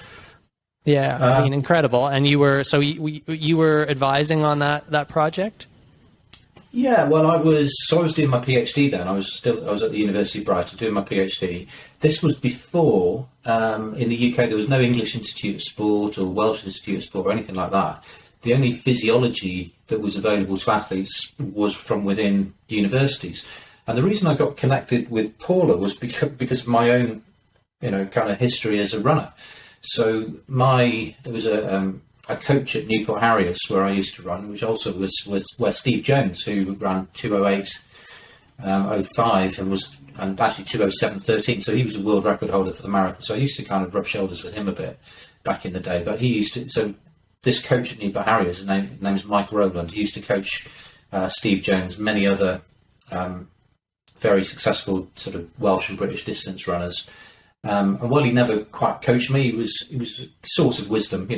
Yeah, incredible. And you were advising on that project? Yeah, well, I was doing my PhD then. I was at the University of Brighton doing my PhD. This was before, in the UK, there was no English Institute of Sport or Welsh Institute of Sport or anything like that. The only physiology that was available to athletes was from within universities. And the reason I got connected with Paula was because of my own, kind of history as a runner. So there was a coach at Newport Harriers where I used to run, which also was where Steve Jones, who ran 2:08:05 and actually 2:07:13. So he was a world record holder for the marathon. So I used to kind of rub shoulders with him a bit back in the day. But he used to. So this coach at Newport Harriers, his name is Mike Rowland. He used to coach Steve Jones, many other very successful sort of Welsh and British distance runners. And while he never quite coached me, he was a source of wisdom.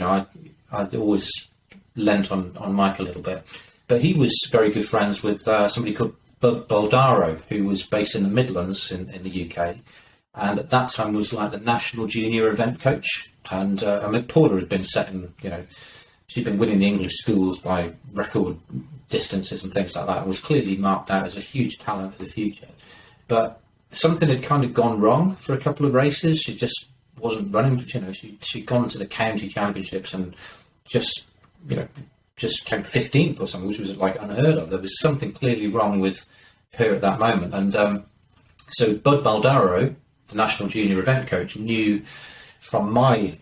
I'd always lent on Mike a little bit. But he was very good friends with somebody called Bud Baldaro, who was based in the Midlands in the UK, and at that time was like the national junior event coach. And Paula had been setting, she'd been winning the English schools by record distances and things like that, and was clearly marked out as a huge talent for the future. But something had kind of gone wrong for a couple of races. She just wasn't running. She'd gone to the county championships and just came 15th or something, which was like unheard of. There was something clearly wrong with her at that moment. And so Bud Baldaro, the national junior event coach, knew from my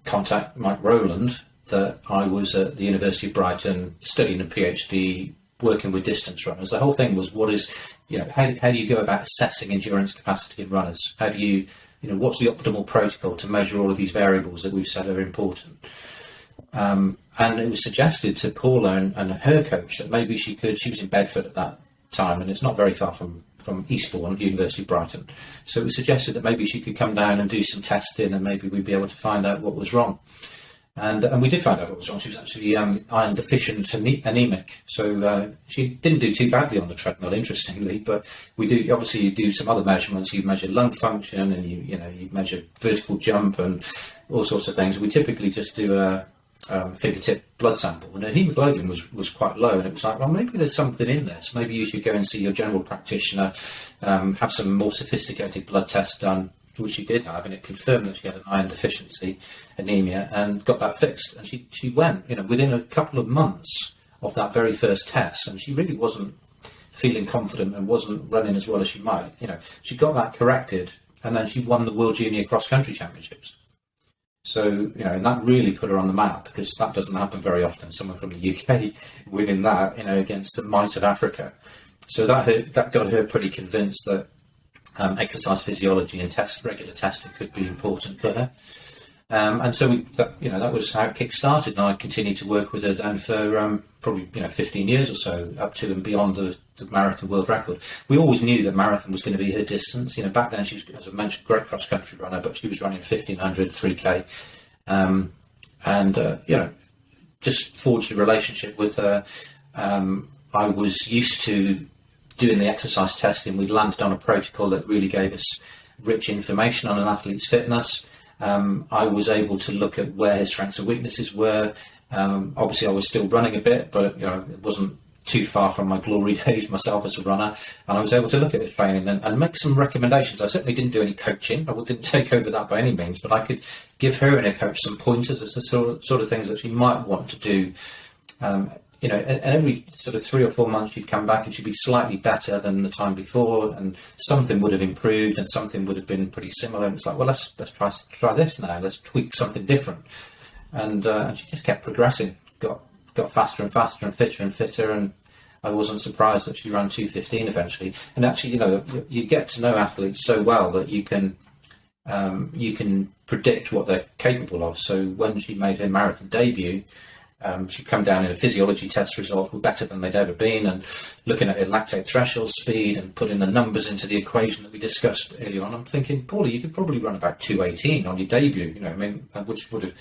contact, Mike Rowland, that I was at the University of Brighton studying a PhD, working with distance runners. The whole thing was, how do you go about assessing endurance capacity in runners? How do you, what's the optimal protocol to measure all of these variables that we've said are important? And it was suggested to Paula and her coach that maybe she was in Bedford at that time, and it's not very far from Eastbourne, the University of Brighton. So it was suggested that maybe she could come down and do some testing, and maybe we'd be able to find out what was wrong. And we did find out what was wrong. She was actually iron deficient anemic. So she didn't do too badly on the treadmill, interestingly. But you do some other measurements. You measure lung function, and you measure vertical jump and all sorts of things. We typically just do a fingertip blood sample, and her hemoglobin was quite low, and it was like, well, maybe there's something in there. So maybe you should go and see your general practitioner, have some more sophisticated blood tests done, which she did have, and it confirmed that she had an iron deficiency, anemia, and got that fixed. And she went, within a couple of months of that very first test, and she really wasn't feeling confident and wasn't running as well as she might. She got that corrected and then she won the World Junior Cross Country Championships. So, you know, and that really put her on the map, because that doesn't happen very often, someone from the UK winning that, you know, against the might of Africa. So that got her pretty convinced that exercise physiology and regular testing could be important for her. And so that was how it kick-started, and I continued to work with her then for probably 15 years or so, up to and beyond the marathon world record. We always knew that marathon was going to be her distance. You know, back then she was, as I mentioned, a great cross-country runner, but she was running 1500, 3K, just forged a relationship with her. I was used to doing the exercise testing. We landed on a protocol that really gave us rich information on an athlete's fitness. I was able to look at where his strengths and weaknesses were. Obviously, I was still running a bit, but it wasn't too far from my glory days myself as a runner. And I was able to look at his training and make some recommendations. I certainly didn't do any coaching. I didn't take over that by any means, but I could give her and her coach some pointers as to sort of things that she might want to do. And every sort of 3 or 4 months she'd come back and she'd be slightly better than the time before, and something would have improved and something would have been pretty similar. And it's like, well, let's try this now. Let's tweak something different. And she just kept progressing, got faster and faster and fitter. And I wasn't surprised that she ran 2:15 eventually. And actually, you get to know athletes so well that you can predict what they're capable of. So when she made her marathon debut, she'd come down in a physiology test results were better than they'd ever been, and looking at her lactate threshold speed and putting the numbers into the equation that we discussed earlier on, I'm thinking, Paula, you could probably run about 2:18 on your debut, which would have,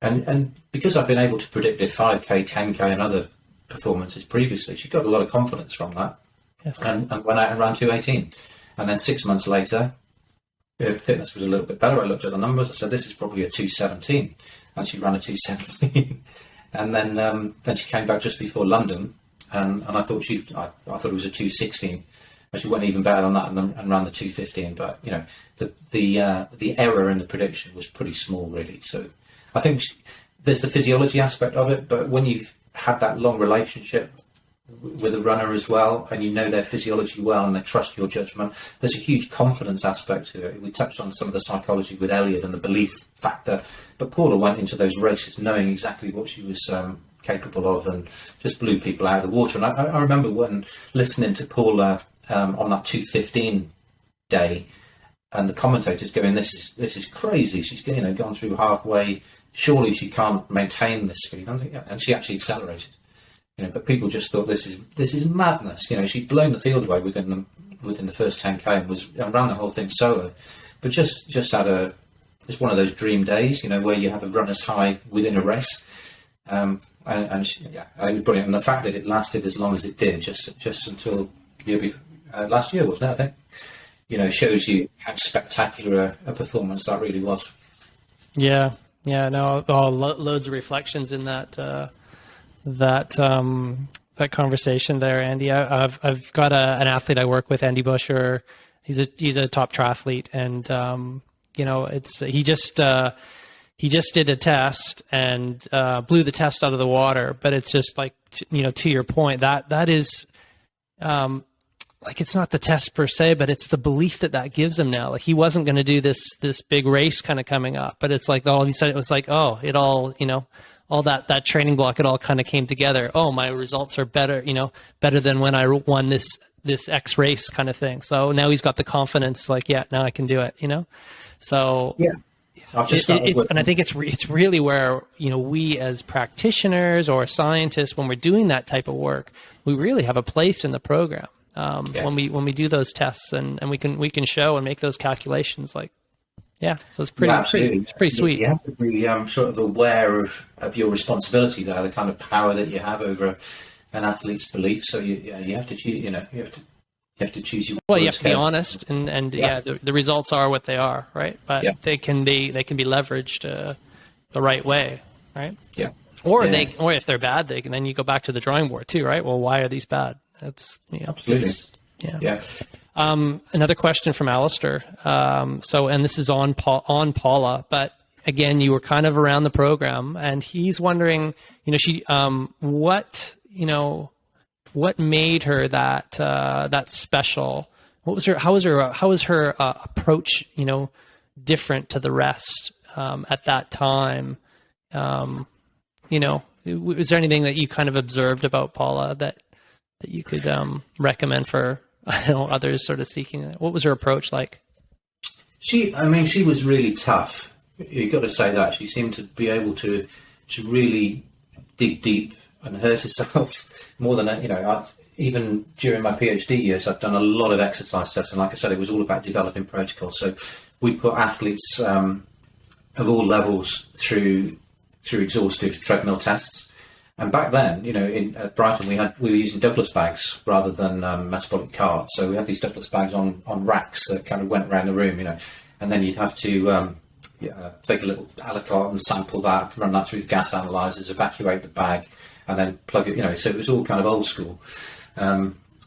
and because I've been able to predict her 5K, 10K and other performances previously, she got a lot of confidence from that. Yes. And went out and ran 2:18. And then 6 months later, her fitness was a little bit better. I looked at the numbers, I said, this is probably a 2:17. And she ran a 2:17, and then she came back just before London, and I thought I thought it was a 2:16, and she went even better than that and ran the 2:15. But the error in the prediction was pretty small, really. So I think there's the physiology aspect of it, but when you've had that long relationship with a runner as well, and you know their physiology well and they trust your judgment, there's a huge confidence aspect to it. We touched on some of the psychology with Elliot and the belief factor, but Paula went into those races knowing exactly what she was capable of, and just blew people out of the water. And I remember when listening to Paula on that 2:15 day, and the commentators going, this is crazy, she's gone through halfway, surely she can't maintain this speed. And she actually accelerated. But people just thought this is madness. She'd blown the field away within the first 10K and ran the whole thing solo. But just had it's one of those dream days, where you have a runner's high within a race. And it was brilliant. And the fact that it lasted as long as it did, just until last year, wasn't it? I think, shows you how spectacular a performance that really was. Yeah. No, loads of reflections in that. That conversation there, Andy. I've got an athlete I work with, Andy Busher. He's a top triathlete, and he just did a test and blew the test out of the water. But it's just like to your point, that is it's not the test per se, but it's the belief that gives him now. Like, he wasn't going to do this big race kind of coming up, but it's like all of a sudden it was like, oh, it all all that training block, it all kind of came together. Oh, my results are better, better than when I won this X race kind of thing. So now he's got the confidence, like, yeah, now I can do it, So yeah, and I think it's really where, we as practitioners or scientists, when we're doing that type of work, we really have a place in the program. When we do those tests and we can show and make those calculations, like. Yeah, so it's pretty sweet. You have to be sort of aware of your responsibility there, the kind of power that you have over an athlete's belief. So you have to choose. You have to choose your. Well, you have to be honest, and the results are what they are, right? But they can be leveraged the right way, right? Yeah. Or if they're bad, then you go back to the drawing board too, right? Well, why are these bad? That's Absolutely. Yeah. Another question from Alistair. And this is on Paula, but again, you were kind of around the program, and he's wondering, what made her that special, How was her approach, different to the rest at that time? Is there anything that you kind of observed about Paula that you could recommend for others sort of seeking it? What was her approach like? She was really tough. You've got to say that. She seemed to be able to really dig deep and hurt herself more than, even during my PhD years, I've done a lot of exercise tests. And like I said, it was all about developing protocols. So we put athletes of all levels through exhaustive treadmill tests. And back then, at Brighton, we were using Douglas bags rather than metabolic carts. So we had these Douglas bags on racks that kind of went around the room, and then you'd have to take a little a la carte and sample that, run that through the gas analyzers, evacuate the bag, and then plug it. So it was all kind of old school.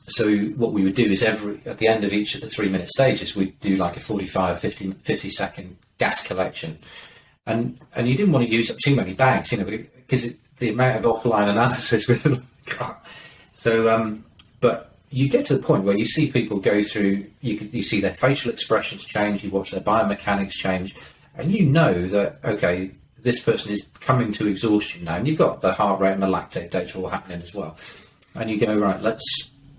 So what we would do is at the end of each of the 3-minute stages, we'd do like a 45, 50 second gas collection. And you didn't want to use up too many bags, because the amount of offline analysis was so. But you get to the point where you see people go through. You see their facial expressions change. You watch their biomechanics change, and you know that okay, this person is coming to exhaustion now. And you've got the heart rate and the lactate data all happening as well. And you go right.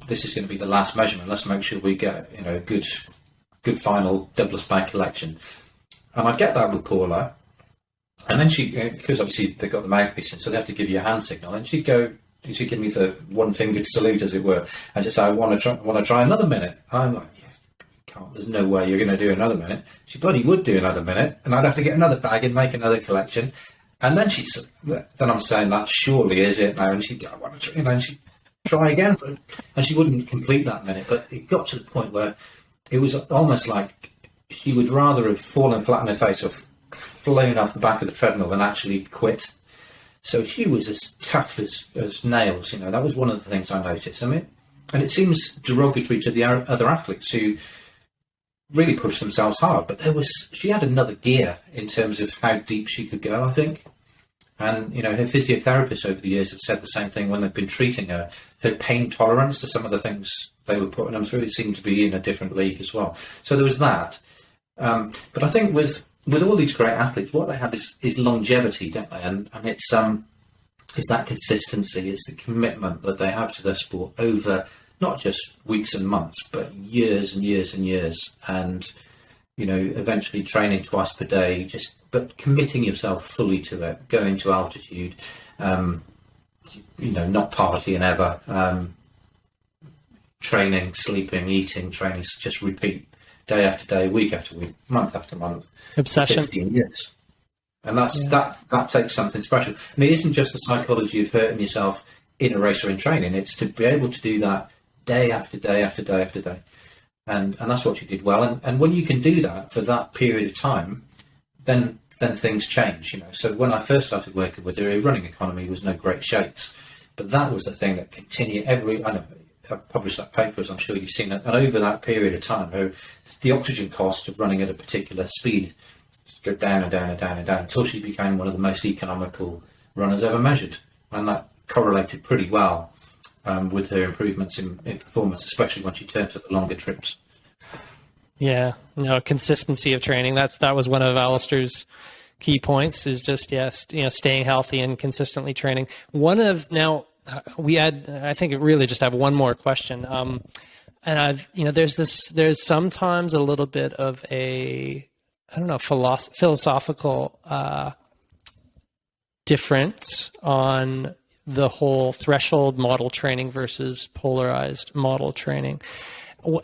This is going to be the last measurement. Let's make sure we get good final Douglas bag collection. And I get that with Paula. And then because obviously they've got the mouthpiece in, so they have to give you a hand signal. And she'd give me the one-fingered salute, as it were, and just say, I want to try another minute. And I'm like, yes, can't. There's no way you're going to do another minute. She bloody would do another minute, and I'd have to get another bag and make another collection. And then then I'm saying, that surely is it now. And she'd go, I want to try, and she'd try again, and she wouldn't complete that minute. But it got to the point where it was almost like she would rather have fallen flat on her face or flown off the back of the treadmill than actually quit. So she was as tough as nails. That was one of the things I noticed. And it seems derogatory to the other athletes who really pushed themselves hard. But she had another gear in terms of how deep she could go, I think. And, her physiotherapists over the years have said the same thing when they've been treating her. Her pain tolerance to some of the things they were putting them through, it seemed to be in a different league as well. So there was that. But I think with all these great athletes, what they have is longevity, don't they? And it's that consistency, it's the commitment that they have to their sport over not just weeks and months, but years and years and years. And, eventually training twice per day, but committing yourself fully to it, going to altitude, not partying ever, training, sleeping, eating, training, just repeat. Day after day, week after week, month after month. Obsession. 15 years. And that takes something special. And it isn't just the psychology of hurting yourself in a race or in training. It's to be able to do that day after day after day after day. And that's what you did well. And when you can do that for that period of time, then things change. So when I first started working with her, running economy was no great shakes. But that was the thing that continued I've published that paper, as I'm sure you've seen it. And over that period of time, the oxygen cost of running at a particular speed go down and down and down and down until she became one of the most economical runners ever measured. And that correlated pretty well with her improvements in performance, especially when she turned to the longer trips. Yeah, consistency of training. That was one of Alistair's key points, is just, staying healthy and consistently training. I think it really just have one more question. And there's sometimes a little bit of philosophical difference on the whole threshold model training versus polarized model training.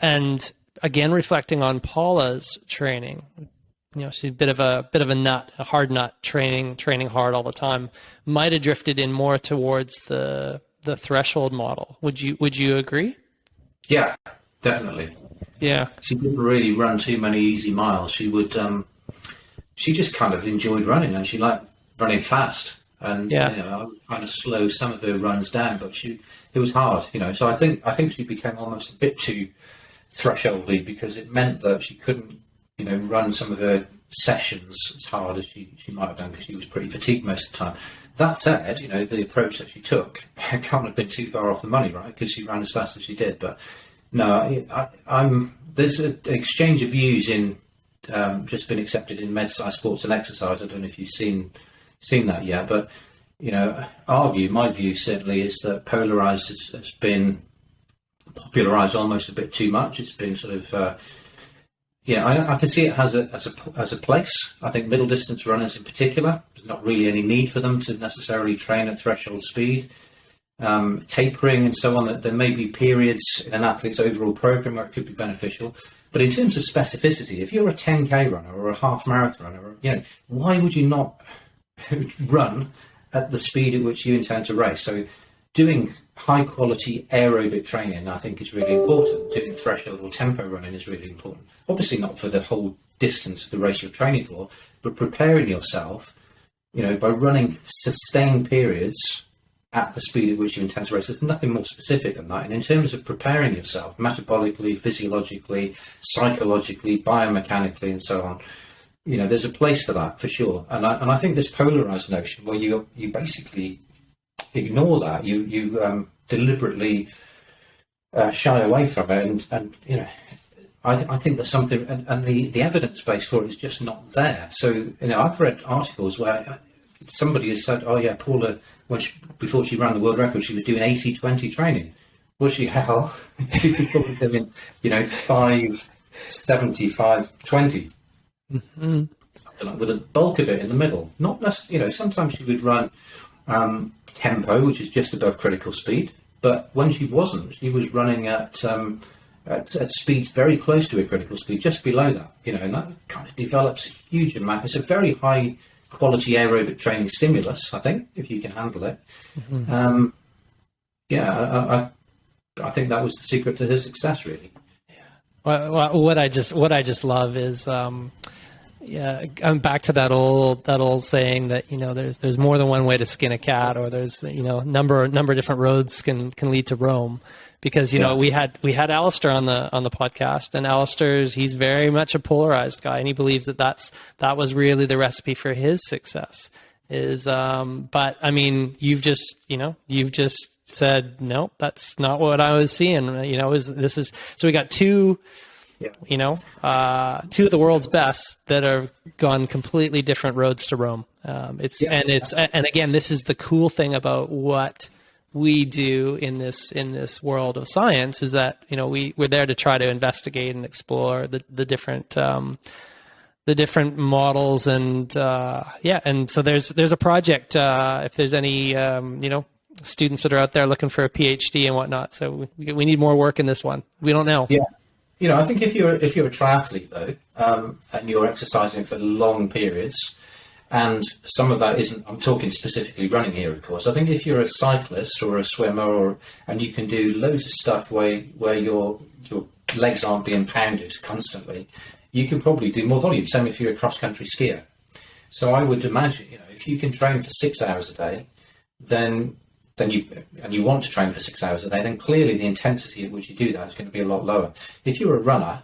And again, reflecting on Paula's training, she's a bit of a hard nut, training hard all the time, might have drifted in more towards the threshold model. Would you agree? Yeah, definitely. Yeah. She didn't really run too many easy miles. She would, she just kind of enjoyed running, and she liked running fast. And I was trying to slow some of her runs down, but it was hard, So I think she became almost a bit too thresholdy, because it meant that she couldn't, run some of her sessions as hard as she might have done, because she was pretty fatigued most of the time. That said, the approach that she took can't have been too far off the money, right? Because she ran as fast as she did. But No, I'm. There's an exchange of views in just been accepted in MedSci Sports and Exercise. I don't know if you've seen that yet, but my view certainly is that polarized has been popularized almost a bit too much. It's been sort of I can see it has a place. I think middle distance runners in particular, there's not really any need for them to necessarily train at threshold speed. Tapering and so on, that there may be periods in an athlete's overall program where it could be beneficial. But in terms of specificity, if you're a 10K runner or a half marathon runner, why would you not run at the speed at which you intend to race? So doing high quality aerobic training, I think, is really important. Doing threshold or tempo running is really important. Obviously not for the whole distance of the race you're training for, but preparing yourself, by running sustained periods at the speed at which you intend to race. There's nothing more specific than that. And in terms of preparing yourself metabolically, physiologically, psychologically, biomechanically, and so on, there's a place for that for sure. And I think this polarized notion where you basically ignore that, you deliberately shy away from it, and I think there's something, and the evidence base for it is just not there. So I've read articles where somebody has said, "Oh yeah, Paula, before she ran the world record, she was doing 80-20 training." Was she? Hell, she was probably doing 5-70, 5-20, something like, with a bulk of it in the middle. Not necessarily, sometimes she would run tempo, which is just above critical speed, but when she wasn't, she was running at speeds very close to a critical speed, just below that. And that kind of develops a huge amount. It's a very high quality aerobic training stimulus, I think, if you can handle it. Mm-hmm. I think that was the secret to her success, really. Yeah. Well, what I just love is, I'm back to that old saying that there's more than one way to skin a cat, or there's number of different roads can lead to Rome. Because we had Alistair on the podcast, and he's very much a polarized guy, and he believes that was really the recipe for his success. But I mean, you've just said no, that's not what I was seeing. So we got two of the world's best that have gone completely different roads to Rome. And again, this is the cool thing about what we do in this world of science, is that we're there to try to investigate and explore the different models, and so there's a project, if there's any students that are out there looking for a PhD and whatnot, so we need more work in this one. We don't know. I think if you're a triathlete though, and you're exercising for long periods, and some of that isn't, I'm talking specifically running here, of course. I think if you're a cyclist or a swimmer, and you can do loads of stuff where your legs aren't being pounded constantly, you can probably do more volume. Same if you're a cross-country skier. So I would imagine, if you can train for 6 hours a day, then you want to train for 6 hours a day, then clearly the intensity at which you do that is going to be a lot lower. If you're a runner,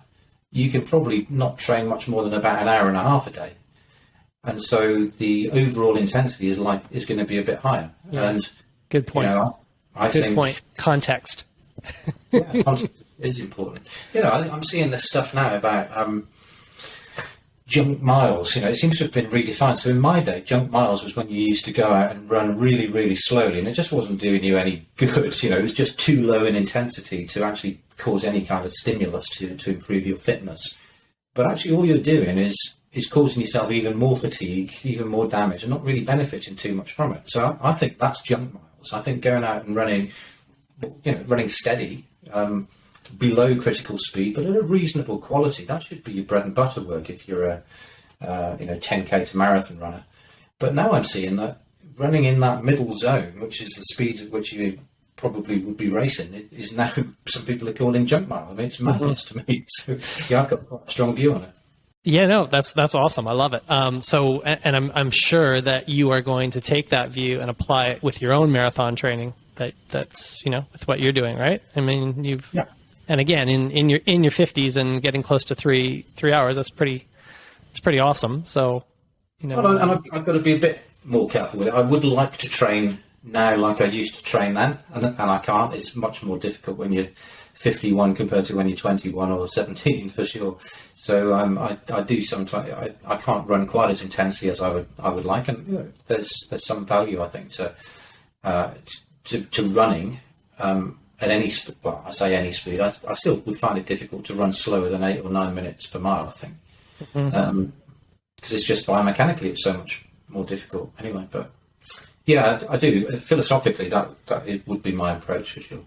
you can probably not train much more than about an hour and a half a day. And so the overall intensity is going to be a bit higher. Yeah. And good point. I think context. Context is important. I'm seeing this stuff now about junk miles. It seems to have been redefined. So in my day, junk miles was when you used to go out and run really, really slowly, and it just wasn't doing you any good. It was just too low in intensity to actually cause any kind of stimulus to improve your fitness. But actually, all you're doing is causing yourself even more fatigue, even more damage, and not really benefiting too much from it. So I think that's junk miles. I think going out and running steady, below critical speed, but at a reasonable quality, that should be your bread and butter work if you're a 10K to marathon runner. But now I'm seeing that running in that middle zone, which is the speed at which you probably would be racing, it is now some people are calling junk mile. I mean, it's madness to me. So I've got quite a strong view on it. Yeah, no, that's awesome. I love it. I'm sure that you are going to take that view and apply it with your own marathon training. That's with what you're doing, right? I mean, and again, in your 50s and getting close to three hours, it's pretty awesome. So, Well, and I've got to be a bit more careful with it. I would like to train now like I used to train then, and I can't. It's much more difficult when you're 51 compared to when you're 21 or 17 for sure. So I do sometimes I can't run quite as intensely as I would like, and you know, there's some value I think to running at any well, I say any speed. I still would find it difficult to run slower than 8 or 9 minutes per mile, I think, because it's just biomechanically it's so much more difficult anyway. But yeah, I do philosophically that it would be my approach for sure.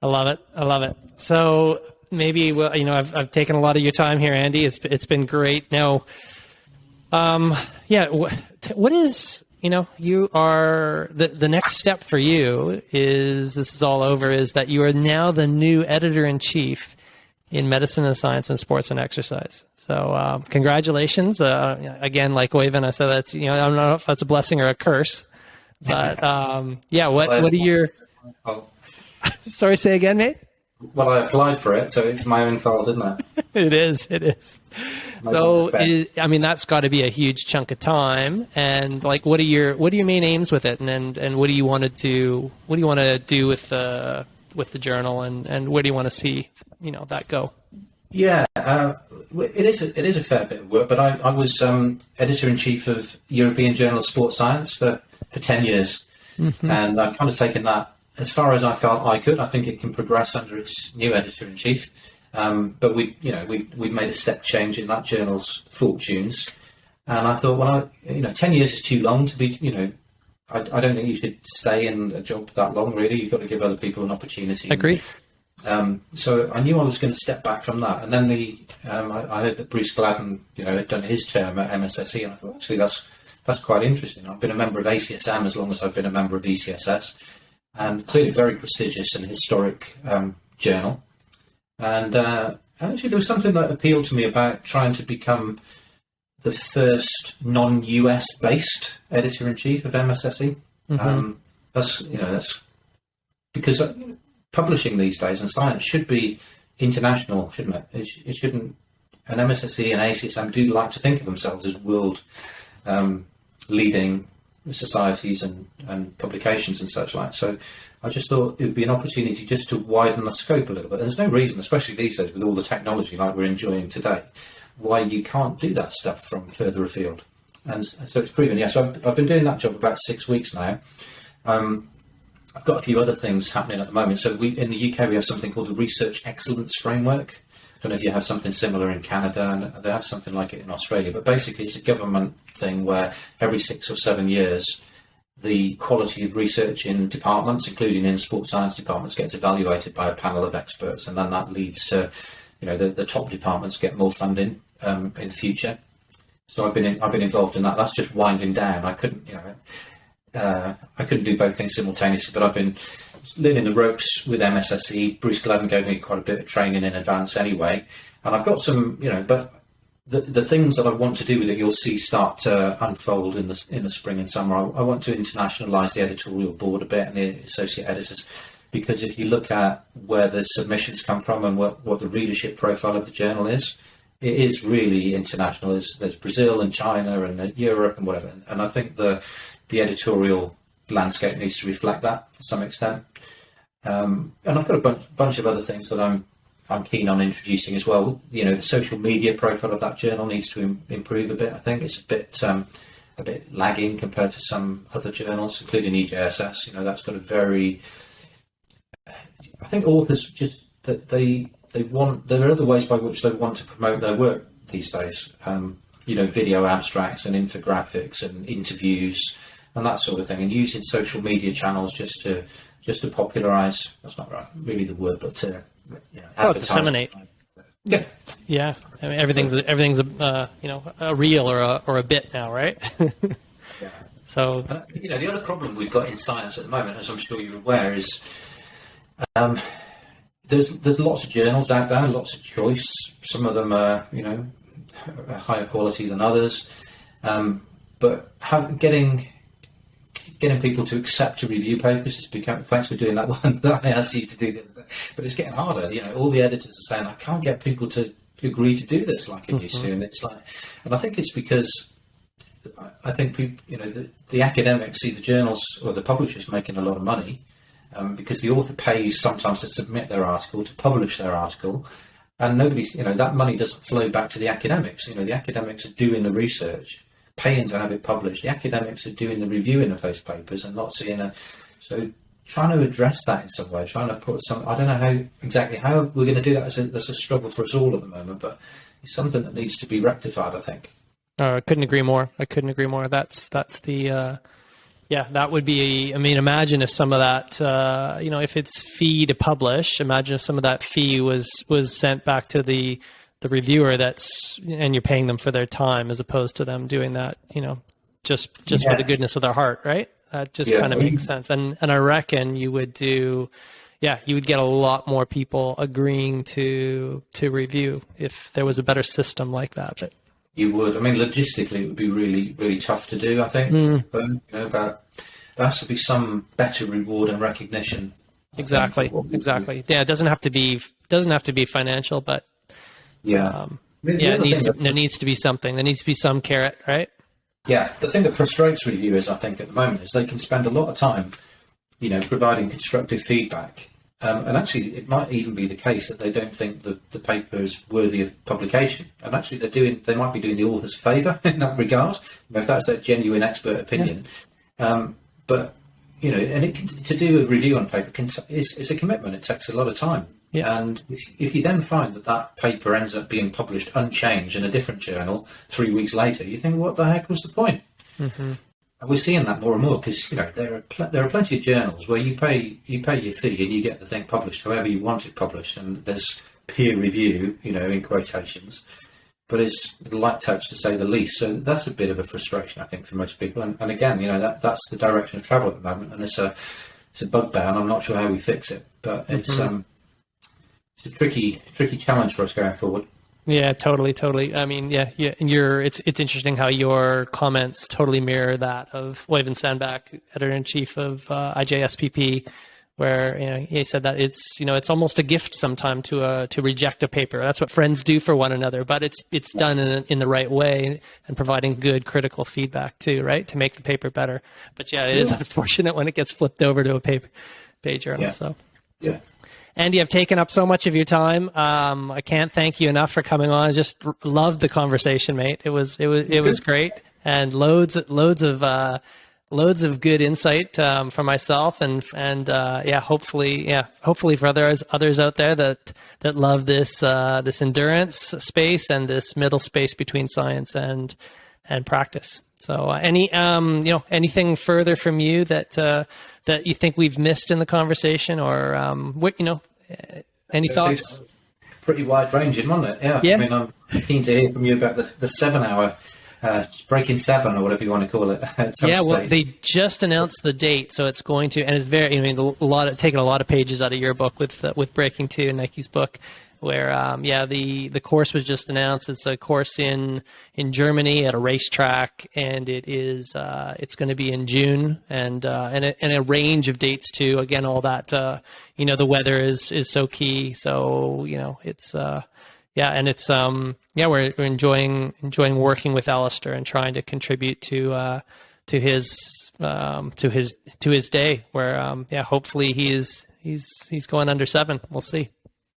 I love it. I love it. So maybe, well, you know, I've taken a lot of your time here, Andy. It's been great. Now, yeah, what is, you know, you are the next step for you is, this is all over, is that you are now the new editor-in-chief in Medicine and Science and Sports and Exercise. So congratulations. Again, like Oyvind, I said, that's, you know, I don't know if that's a blessing or a curse, but yeah, what are your... Sorry, say again, mate? Well, I applied for it, so it's my own fault, isn't it? It is. So, I mean, that's got to be a huge chunk of time. And like, what are your main aims with it? And what do you want to do? What do you want to do with the journal? And where do you want to see, you know, that go? Yeah, it is a fair bit of work. But I was editor-in-chief of European Journal of Sports Science for 10 years, and I've kind of taken that as far as I felt I could. I think it can progress under its new editor-in-chief. But we've made a step change in that journal's fortunes. And I thought, well, 10 years is too long to be, I don't think you should stay in a job that long, really. You've got to give other people an opportunity. Agree. So I knew I was going to step back from that. And then I heard that Bruce Gladden, had done his term at MSSE, and I thought, actually, that's quite interesting. I've been a member of ACSM as long as I've been a member of ECSS. And clearly very prestigious and historic journal. And actually there was something that appealed to me about trying to become the first non-US based editor-in-chief of MSSE. That's because publishing these days in science should be international, shouldn't it? It shouldn't. And MSSE and ACSM do like to think of themselves as world leading societies and publications and such like. So I just thought it would be an opportunity just to widen the scope a little bit. There's no reason, especially these days with all the technology like we're enjoying today, why you can't do that stuff from further afield. And so it's proven. Yeah, so I've been doing that job about 6 weeks now. I've got a few other things happening at the moment. So in the UK we have something called the Research Excellence Framework. I don't know if you have something similar in Canada, and they have something like it in Australia, but basically it's a government thing where every 6 or 7 years the quality of research in departments, including in sports science departments, gets evaluated by a panel of experts, and then that leads to the top departments get more funding in the future. So I've been involved in that. That's just winding down. I couldn't do both things simultaneously, but I've been learning the ropes with MSSE. Bruce Gladden gave me quite a bit of training in advance anyway, and I've got some, but the things that I want to do with it, you'll see start to unfold in the spring and summer. I want to internationalise the editorial board a bit and the associate editors, because if you look at where the submissions come from and what the readership profile of the journal is, it is really international. There's Brazil and China and Europe and whatever, and I think the editorial landscape needs to reflect that to some extent. And I've got a bunch of other things that I'm keen on introducing as well. The social media profile of that journal needs to improve a bit. I think it's a bit lagging compared to some other journals, including EJSS. That's got a very. I think authors just that they want. There are other ways by which they want to promote their work these days. Video abstracts and infographics and interviews and that sort of thing, and using social media channels just to popularise. That's not really the word, but to disseminate. Yeah. I mean, everything's a reel or a bit now, right? Yeah. So the other problem we've got in science at the moment, as I'm sure you're aware, is there's lots of journals out there, lots of choice. Some of them are higher quality than others, but getting people to accept to review papers has become, thanks for doing that one that I asked you to do the other day, but it's getting harder. All the editors are saying, I can't get people to agree to do this like I used to, and it's like, and I think it's because I think people, the academics see the journals or the publishers making a lot of money, because the author pays sometimes to submit their article, to publish their article, and nobody's, that money doesn't flow back to the academics. The academics are doing the research, paying to have it published. The academics are doing the reviewing of those papers and not seeing so trying to address that in some way, trying to put some, I don't know exactly how we're going to do that. That's a struggle for us all at the moment, but it's something that needs to be rectified, I think. I couldn't agree more. That's the, that would be, imagine if some of that, if it's fee to publish, imagine if some of that fee was sent back to the reviewer and you're paying them for their time as opposed to them doing that, just for the goodness of their heart, right? That just kind of makes sense. And I reckon you would get a lot more people agreeing to review if there was a better system like that. But you would. Logistically, it would be really, really tough to do, I think. But, there has to be some better reward and recognition. Exactly. Yeah, it doesn't have to be financial, but there needs to be something. There needs to be some carrot, right? Yeah, the thing that frustrates reviewers, I think, at the moment is they can spend a lot of time, providing constructive feedback. And actually, it might even be the case that they don't think the paper is worthy of publication. And actually, they might be doing the authors a favour in that regard, if that's their genuine expert opinion. But to do a review on paper is a commitment. It takes a lot of time. Yeah. And if you then find that paper ends up being published unchanged in a different journal 3 weeks later, you think, what the heck was the point? Mm-hmm. And we're seeing that more and more because there are plenty of journals where you pay your fee and you get the thing published however you want it published, and there's peer review, in quotations, but it's a light touch to say the least. So that's a bit of a frustration, I think, for most people. And again, that's the direction of travel at the moment, and it's a bugbear, and I'm not sure how we fix it, but it's a tricky challenge for us going forward. Yeah, totally. It's interesting how your comments totally mirror that of Oyvind Sandbach, editor-in-chief of IJSPP, where he said that it's almost a gift sometime to reject a paper. That's what friends do for one another, but it's done in the right way and providing good critical feedback too, right, to make the paper better. But it is unfortunate when it gets flipped over to a paid journal. Yeah. So yeah. Andy, I've taken up so much of your time. I can't thank you enough for coming on. I just loved the conversation, mate. It was great, and loads of good insight for myself, and hopefully for others out there that love this endurance space and this middle space between science and practice. So anything further from you that you think we've missed in the conversation, or any thoughts? Pretty wide ranging, wasn't it? Yeah. I'm keen to hear from you about the 7 hour breaking 7 or whatever you want to call it. At some stage. They just announced the date, so it's going to, and it's very, taking a lot of pages out of your book with Breaking 2, Nike's book, where the course was just announced. It's a course in Germany at a racetrack, and it's going to be in June, and a range of dates too. Again, all that the weather is so key. So it's we're enjoying working with Alistair and trying to contribute to his day where hopefully he's going under 7. We'll see.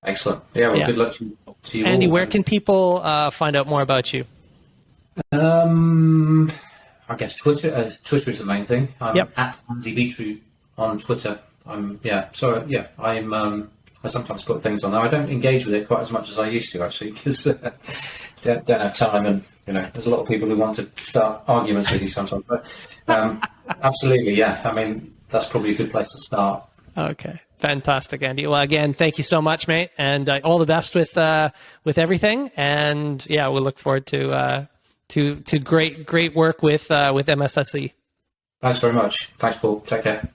Excellent. Yeah, well, good luck to you Andy, all. where can people find out more about you? I guess Twitter. Twitter is the main thing. I'm at Andy Beetroot on Twitter. I sometimes put things on there. I don't engage with it quite as much as I used to, actually, because don't have time, and there's a lot of people who want to start arguments with you sometimes. But absolutely, that's probably a good place to start. Okay. Fantastic, Andy. Well, again, thank you so much, mate, and all the best with everything. And we'll look forward to great work with MSSE. Thanks very much. Thanks, Paul. Take care.